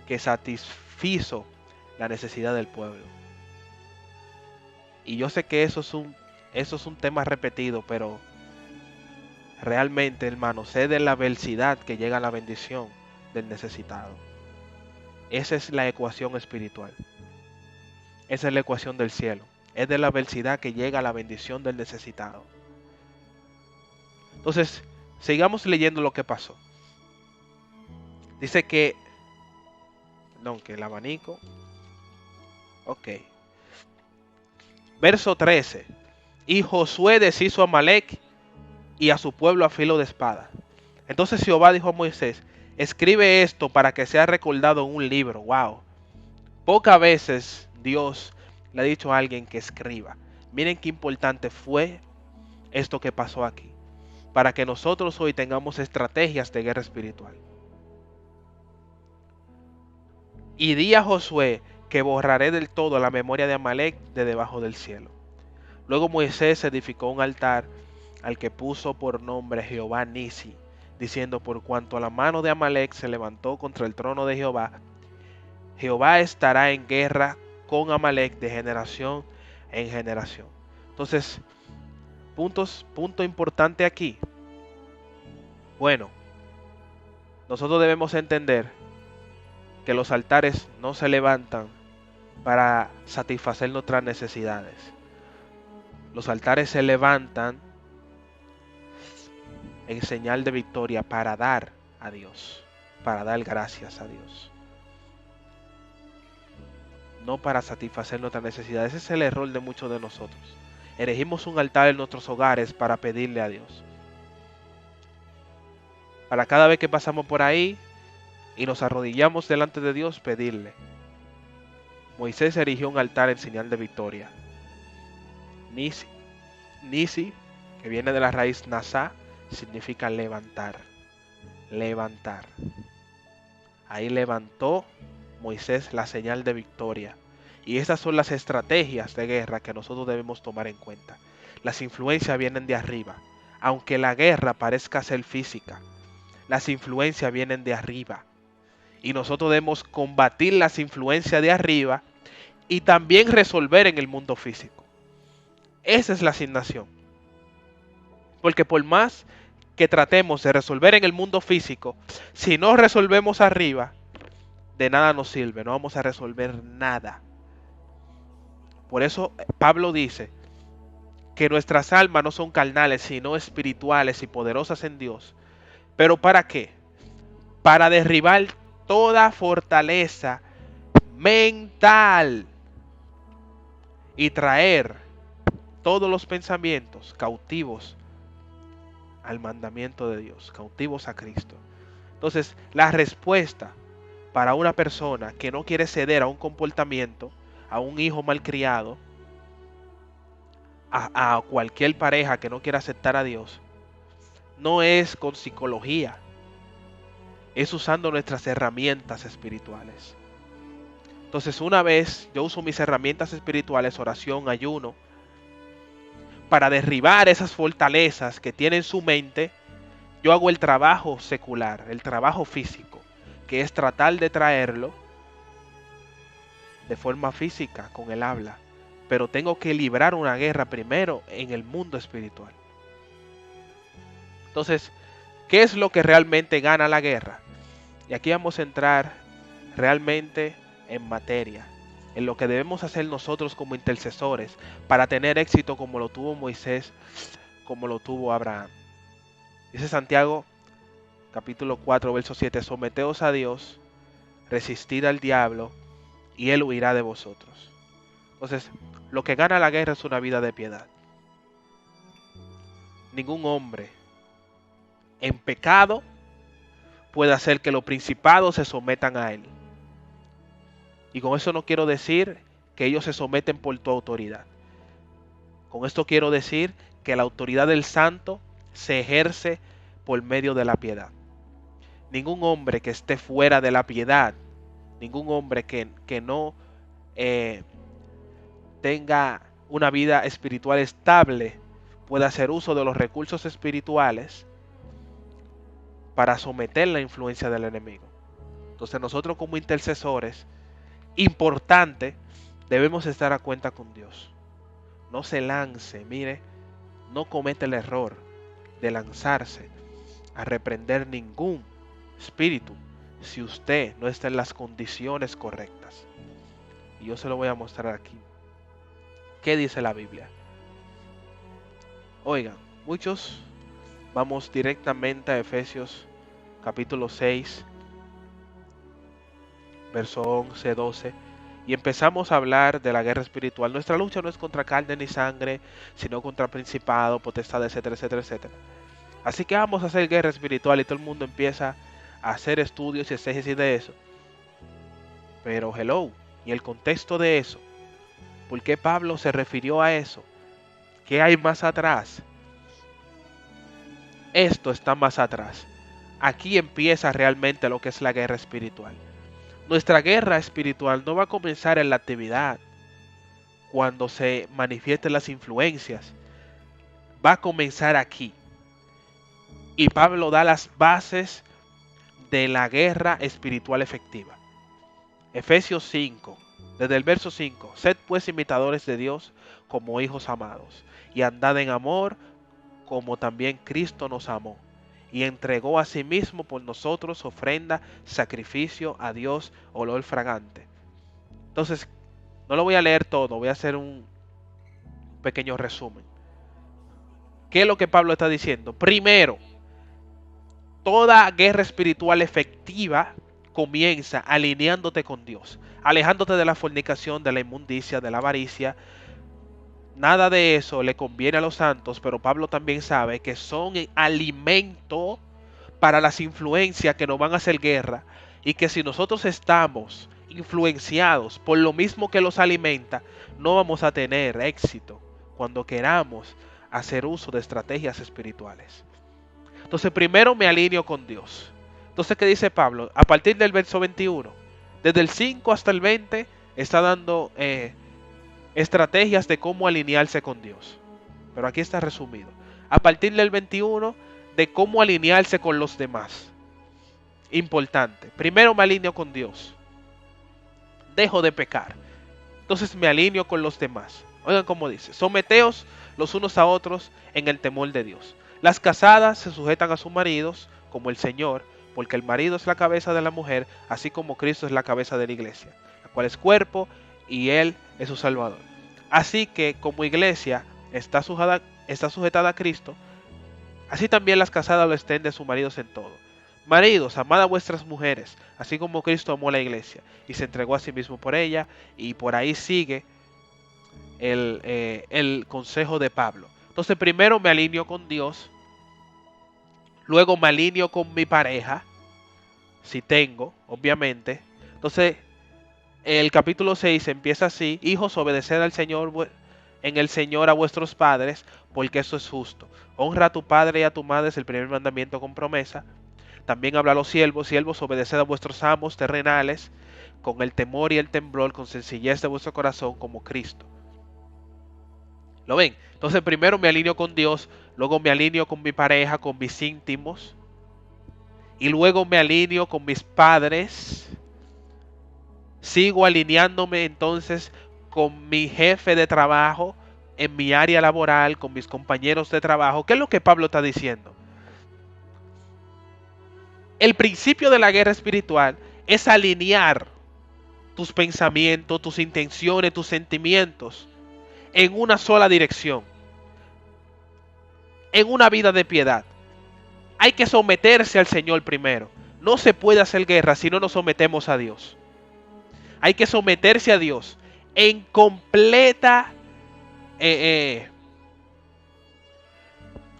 que satisfizo la necesidad del pueblo. Y yo sé que eso es un tema repetido, pero realmente, hermano, sé de la adversidad que llega la bendición del necesitado. Esa es la ecuación espiritual. Esa es la ecuación del cielo. Es de la adversidad que llega la bendición del necesitado. Entonces, sigamos leyendo lo que pasó. Dice que, no, que el abanico. Ok. Verso 13. Y Josué deshizo a Amalek y a su pueblo a filo de espada. Entonces Jehová dijo a Moisés, escribe esto para que sea recordado en un libro. Wow. Pocas veces Dios le ha dicho a alguien que escriba. Miren qué importante fue esto que pasó aquí. Para que nosotros hoy tengamos estrategias de guerra espiritual. Y di a Josué que borraré del todo la memoria de Amalek de debajo del cielo. Luego Moisés edificó un altar al que puso por nombre Jehová Nisi, diciendo, por cuanto a la mano de Amalek se levantó contra el trono de Jehová, Jehová estará en guerra con Amalek de generación en generación. Entonces, punto importante aquí. Bueno, nosotros debemos entender que los altares no se levantan para satisfacer nuestras necesidades. Los altares se levantan en señal de victoria para dar a Dios, para dar gracias a Dios. No para satisfacer nuestras necesidades. Ese es el error de muchos de nosotros. Erigimos un altar en nuestros hogares para pedirle a Dios. Para cada vez que pasamos por ahí y nos arrodillamos delante de Dios, pedirle. Moisés erigió un altar en señal de victoria. Nisi, Nisi, que viene de la raíz Nasá, significa levantar. Levantar. Ahí levantó Moisés la señal de victoria. Y esas son las estrategias de guerra que nosotros debemos tomar en cuenta. Las influencias vienen de arriba. Aunque la guerra parezca ser física, las influencias vienen de arriba. Y nosotros debemos combatir las influencias de arriba y también resolver en el mundo físico. Esa es la asignación. Porque por más que tratemos de resolver en el mundo físico, si no resolvemos arriba, de nada nos sirve, no vamos a resolver nada. Por eso Pablo dice que nuestras almas no son carnales, sino espirituales y poderosas en Dios. ¿Pero para qué? Para derribar toda fortaleza mental. y traer todos los pensamientos cautivos al mandamiento de Dios, cautivos a Cristo. Entonces, la respuesta para una persona que no quiere ceder a un comportamiento, a un hijo malcriado, a cualquier pareja que no quiera aceptar a Dios, no es con psicología, es usando nuestras herramientas espirituales. Entonces, una vez yo uso mis herramientas espirituales, oración, ayuno, para derribar esas fortalezas que tiene en su mente, yo hago el trabajo secular, el trabajo físico, que es tratar de traerlo de forma física con el habla. Pero tengo que librar una guerra primero en el mundo espiritual. Entonces, ¿qué es lo que realmente gana la guerra? Y aquí vamos a entrar realmente en materia, en lo que debemos hacer nosotros como intercesores para tener éxito como lo tuvo Moisés, como lo tuvo Abraham. Dice Santiago capítulo 4 verso 7, someteos a Dios, resistid al diablo y él huirá de vosotros. Entonces, lo que gana la guerra es una vida de piedad. Ningún hombre en pecado puede hacer que los principados se sometan a él. Y con eso no quiero decir que ellos se someten por tu autoridad. Con esto quiero decir que la autoridad del santo se ejerce por medio de la piedad. Ningún hombre que esté fuera de la piedad, ningún hombre que no tenga una vida espiritual estable, puede hacer uso de los recursos espirituales para someter la influencia del enemigo. Entonces nosotros como intercesores, importante, debemos estar a cuenta con Dios. No se lance, mire, no comete el error de lanzarse a reprender ningún espíritu si usted no está en las condiciones correctas. Y yo se lo voy a mostrar aquí. ¿Qué dice la Biblia? Oigan, muchos vamos directamente a Efesios capítulo 6, verso 11, 12. Y empezamos a hablar de la guerra espiritual. Nuestra lucha no es contra carne ni sangre, sino contra principado, potestad, etcétera, etcétera, etcétera. Así que vamos a hacer guerra espiritual y todo el mundo empieza a hacer estudios y exégesis de eso. Pero hello, y el contexto de eso, ¿por qué Pablo se refirió a eso? ¿Qué hay más atrás? Esto está más atrás. Aquí empieza realmente lo que es la guerra espiritual. Nuestra guerra espiritual no va a comenzar en la actividad, cuando se manifiesten las influencias. Va a comenzar aquí. Y Pablo da las bases de la guerra espiritual efectiva. Efesios 5, desde el verso 5. Sed pues imitadores de Dios como hijos amados, y andad en amor como también Cristo nos amó, y entregó a sí mismo por nosotros ofrenda, sacrificio a Dios, olor fragante. Entonces, no lo voy a leer todo, voy a hacer un pequeño resumen. ¿Qué es lo que Pablo está diciendo? Primero, toda guerra espiritual efectiva comienza alineándote con Dios, alejándote de la fornicación, de la inmundicia, de la avaricia. Nada de eso le conviene a los santos, pero Pablo también sabe que son alimento para las influencias que nos van a hacer guerra, y que si nosotros estamos influenciados por lo mismo que los alimenta, no vamos a tener éxito cuando queramos hacer uso de estrategias espirituales. Entonces primero me alineo con Dios. Entonces, ¿qué dice Pablo? A partir del verso 21, desde el 5 hasta el 20, está dando estrategias de cómo alinearse con Dios. Pero aquí está resumido. A partir del 21, de cómo alinearse con los demás. Importante. Primero me alineo con Dios. Dejo de pecar. Entonces me alineo con los demás. Oigan cómo dice. Someteos los unos a otros en el temor de Dios. Las casadas se sujetan a sus maridos como el Señor, porque el marido es la cabeza de la mujer, así como Cristo es la cabeza de la iglesia, la cual es cuerpo y Él es su Salvador. Así que como iglesia está sujetada a Cristo, así también las casadas lo estén de sus maridos en todo. Maridos, amad a vuestras mujeres, así como Cristo amó a la iglesia y se entregó a sí mismo por ella, y por ahí sigue el consejo de Pablo. Entonces primero me alineo con Dios, luego me alineo con mi pareja, si tengo, obviamente. Entonces el capítulo 6 empieza así: hijos, obedeced al Señor, en el Señor a vuestros padres, porque eso es justo. Honra a tu padre y a tu madre, es el primer mandamiento con promesa. También habla a los siervos: siervos, obedeced a vuestros amos terrenales, con el temor y el temblor, con sencillez de vuestro corazón, como Cristo. ¿Lo ven? Entonces primero me alineo con Dios, luego me alineo con mi pareja, con mis íntimos, y luego me alineo con mis padres. Sigo alineándome entonces con mi jefe de trabajo, en mi área laboral, con mis compañeros de trabajo. ¿Qué es lo que Pablo está diciendo? El principio de la guerra espiritual es alinear tus pensamientos, tus intenciones, tus sentimientos en una sola dirección, en una vida de piedad. Hay que someterse al Señor primero. No se puede hacer guerra si no nos sometemos a Dios. Hay que someterse a Dios en completa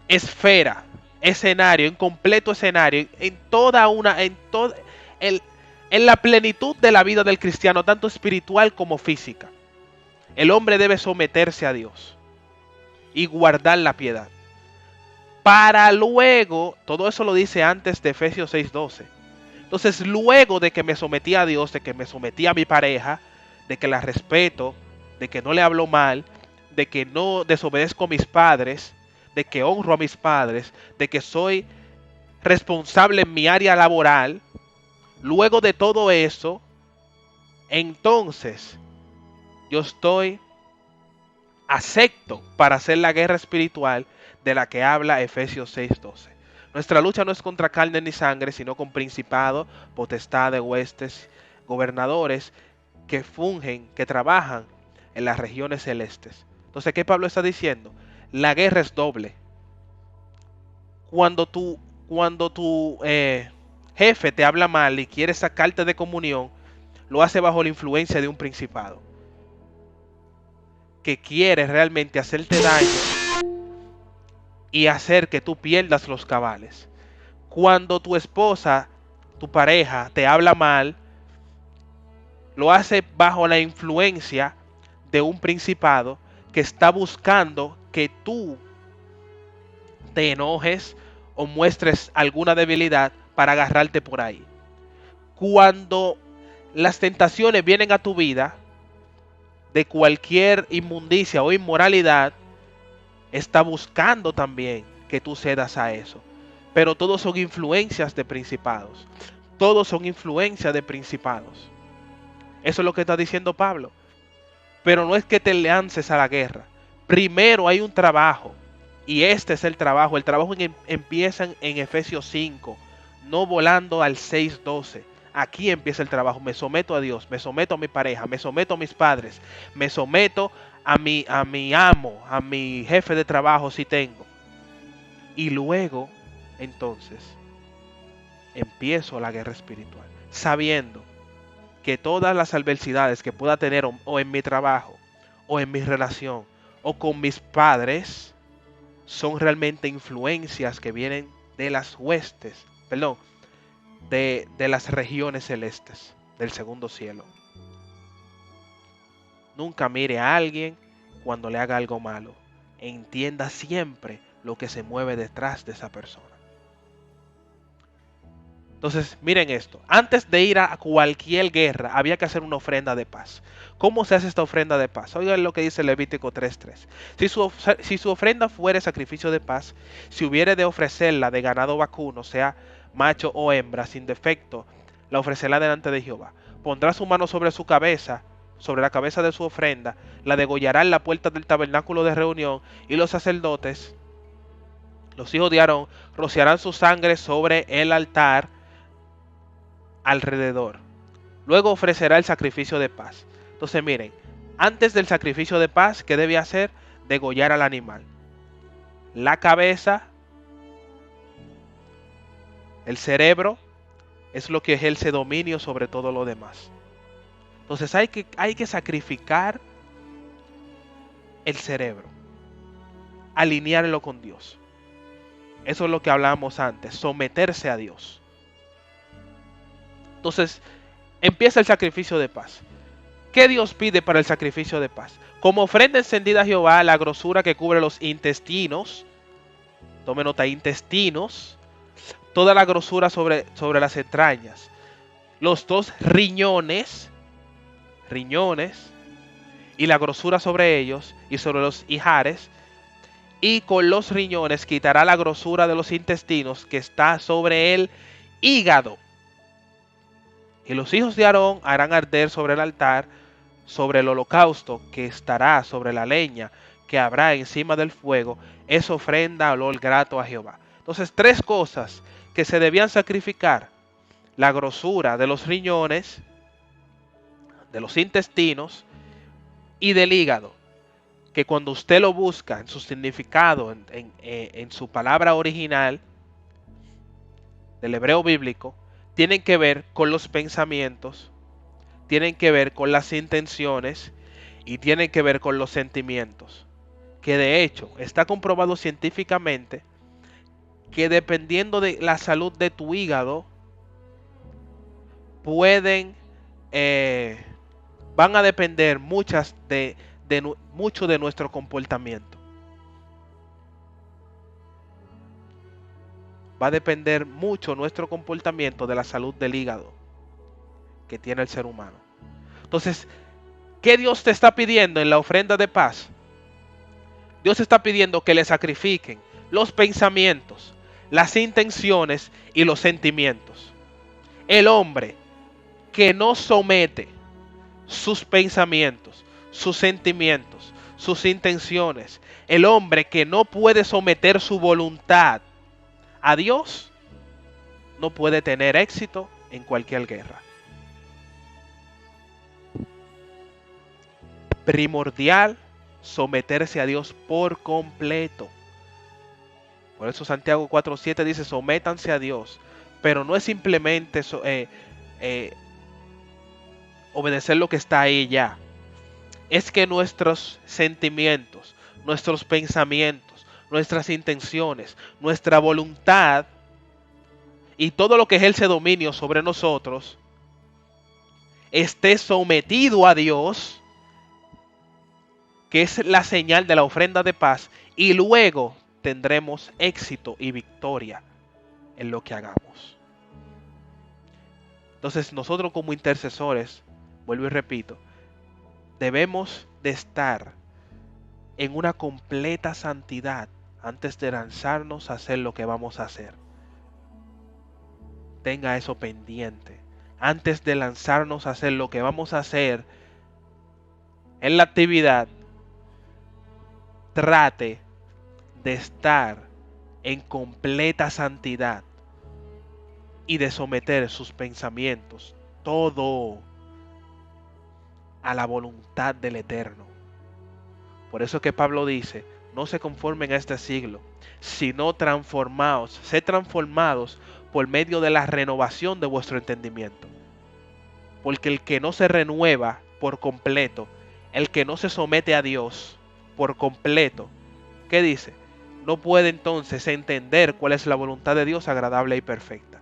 esfera, escenario, en completo escenario, en, en la plenitud de la vida del cristiano, tanto espiritual como física. El hombre debe someterse a Dios y guardar la piedad. Para luego, todo eso lo dice antes de Efesios 6:12. Entonces, luego de que me sometí a Dios, de que me sometí a mi pareja, de que la respeto, de que no le hablo mal, de que no desobedezco a mis padres, de que honro a mis padres, de que soy responsable en mi área laboral, luego de todo eso, entonces yo estoy acepto para hacer la guerra espiritual de la que habla Efesios 6:12. Nuestra lucha no es contra carne ni sangre, sino con principados, potestades, huestes, gobernadores que fungen, que trabajan en las regiones celestes. Entonces, ¿qué Pablo está diciendo? La guerra es doble. Cuando tu jefe te habla mal y quiere sacarte de comunión, lo hace bajo la influencia de un principado que quiere realmente hacerte daño y hacer que tú pierdas los cabales. Cuando tu esposa, tu pareja, te habla mal, lo hace bajo la influencia de un principado que está buscando que tú te enojes o muestres alguna debilidad para agarrarte por ahí. Cuando las tentaciones vienen a tu vida de cualquier inmundicia o inmoralidad, está buscando también que tú cedas a eso. Pero todos son influencias de principados. Todos son influencias de principados. Eso es lo que está diciendo Pablo. Pero no es que te lances a la guerra. Primero hay un trabajo. Y este es el trabajo. El trabajo empieza en Efesios 5. No volando al 6:12. Aquí empieza el trabajo. Me someto a Dios. Me someto a mi pareja. Me someto a mis padres. Me someto a mi amo. A mi jefe de trabajo si tengo. Y luego, entonces, empiezo la guerra espiritual. Sabiendo que todas las adversidades que pueda tener o en mi trabajo, o en mi relación, o con mis padres, son realmente influencias que vienen de las huestes, perdón, de las regiones celestes, del segundo cielo. Nunca mire a alguien cuando le haga algo malo. Entienda siempre lo que se mueve detrás de esa persona. Entonces, miren esto. Antes de ir a cualquier guerra, había que hacer una ofrenda de paz. ¿Cómo se hace esta ofrenda de paz? Oigan lo que dice Levítico 3:3. Si su ofrenda fuere sacrificio de paz, si hubiere de ofrecerla de ganado vacuno, sea macho o hembra, sin defecto, la ofrecerá delante de Jehová. Pondrá su mano sobre su cabeza, sobre la cabeza de su ofrenda, la degollará en la puerta del tabernáculo de reunión, y los sacerdotes, los hijos de Aarón, rociarán su sangre sobre el altar alrededor. Luego ofrecerá el sacrificio de paz. Entonces miren, antes del sacrificio de paz, ¿qué debe hacer? Degollar al animal. La cabeza, el cerebro, es lo que ejerce dominio sobre todo lo demás. Entonces hay que sacrificar el cerebro, alinearlo con Dios. Eso es lo que hablábamos antes, someterse a Dios. Entonces, empieza el sacrificio de paz. ¿Qué Dios pide para el sacrificio de paz? Como ofrenda encendida a Jehová, la grosura que cubre los intestinos, tome nota, intestinos, toda la grosura sobre las entrañas, los dos riñones, y la grosura sobre ellos y sobre los ijares, y con los riñones quitará la grosura de los intestinos que está sobre el hígado. Y los hijos de Aarón harán arder sobre el altar, sobre el holocausto que estará sobre la leña que habrá encima del fuego, es ofrenda olor grato a Jehová. Entonces, tres cosas que se debían sacrificar: la grosura de los riñones, de los intestinos y del hígado, que cuando usted lo busca en su significado, en su palabra original del hebreo bíblico, tienen que ver con los pensamientos, tienen que ver con las intenciones y tienen que ver con los sentimientos. Que de hecho está comprobado científicamente que dependiendo de la salud de tu hígado, pueden, eh, van a depender mucho de nuestro comportamiento. Va a depender mucho nuestro comportamiento de la salud del hígado que tiene el ser humano. Entonces, ¿qué Dios te está pidiendo en la ofrenda de paz? Dios está pidiendo que le sacrifiquen los pensamientos, las intenciones y los sentimientos. El hombre que no somete sus pensamientos, sus sentimientos, sus intenciones, el hombre que no puede someter su voluntad a Dios, no puede tener éxito en cualquier guerra. Primordial someterse a Dios por completo. Por eso Santiago 4:7 dice: sométanse a Dios. Pero no es simplemente eh, obedecer lo que está ahí ya. Es que nuestros sentimientos, nuestros pensamientos, nuestras intenciones, nuestra voluntad y todo lo que ejerce dominio sobre nosotros esté sometido a Dios, que es la señal de la ofrenda de paz, y luego tendremos éxito y victoria en lo que hagamos. Entonces nosotros como intercesores, vuelvo y repito, debemos de estar en una completa santidad antes de lanzarnos a hacer lo que vamos a hacer. Tenga eso pendiente. Antes de lanzarnos a hacer lo que vamos a hacer en la actividad, trate de estar en completa santidad y de someter sus pensamientos, todo, a la voluntad del Eterno. Por eso que Pablo dice: no se conformen a este siglo, sino sed transformados por medio de la renovación de vuestro entendimiento. Porque el que no se renueva por completo, el que no se somete a Dios por completo, ¿qué dice? No puede entonces entender cuál es la voluntad de Dios agradable y perfecta.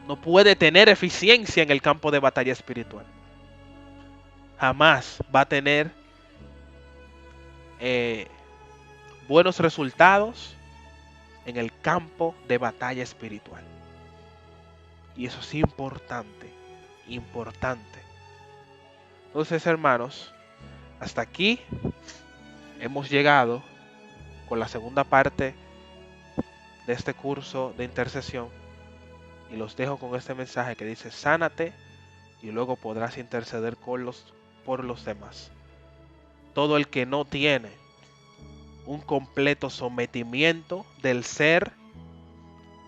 No puede tener eficiencia en el campo de batalla espiritual. Jamás va a tener eh, buenos resultados en el campo de batalla espiritual. Y eso es importante, importante. Entonces, hermanos, hasta aquí hemos llegado con la segunda parte de este curso de intercesión. Y los dejo con este mensaje que dice: sánate y luego podrás interceder por los demás. Todo el que no tiene un completo sometimiento del ser,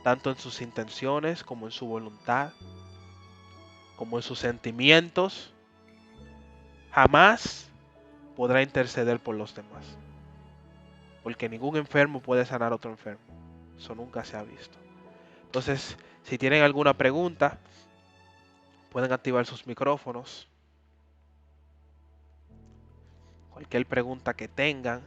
tanto en sus intenciones como en su voluntad, como en sus sentimientos, jamás podrá interceder por los demás. Porque ningún enfermo puede sanar a otro enfermo. Eso nunca se ha visto. Entonces, si tienen alguna pregunta, pueden activar sus micrófonos. Cualquier pregunta que tengan,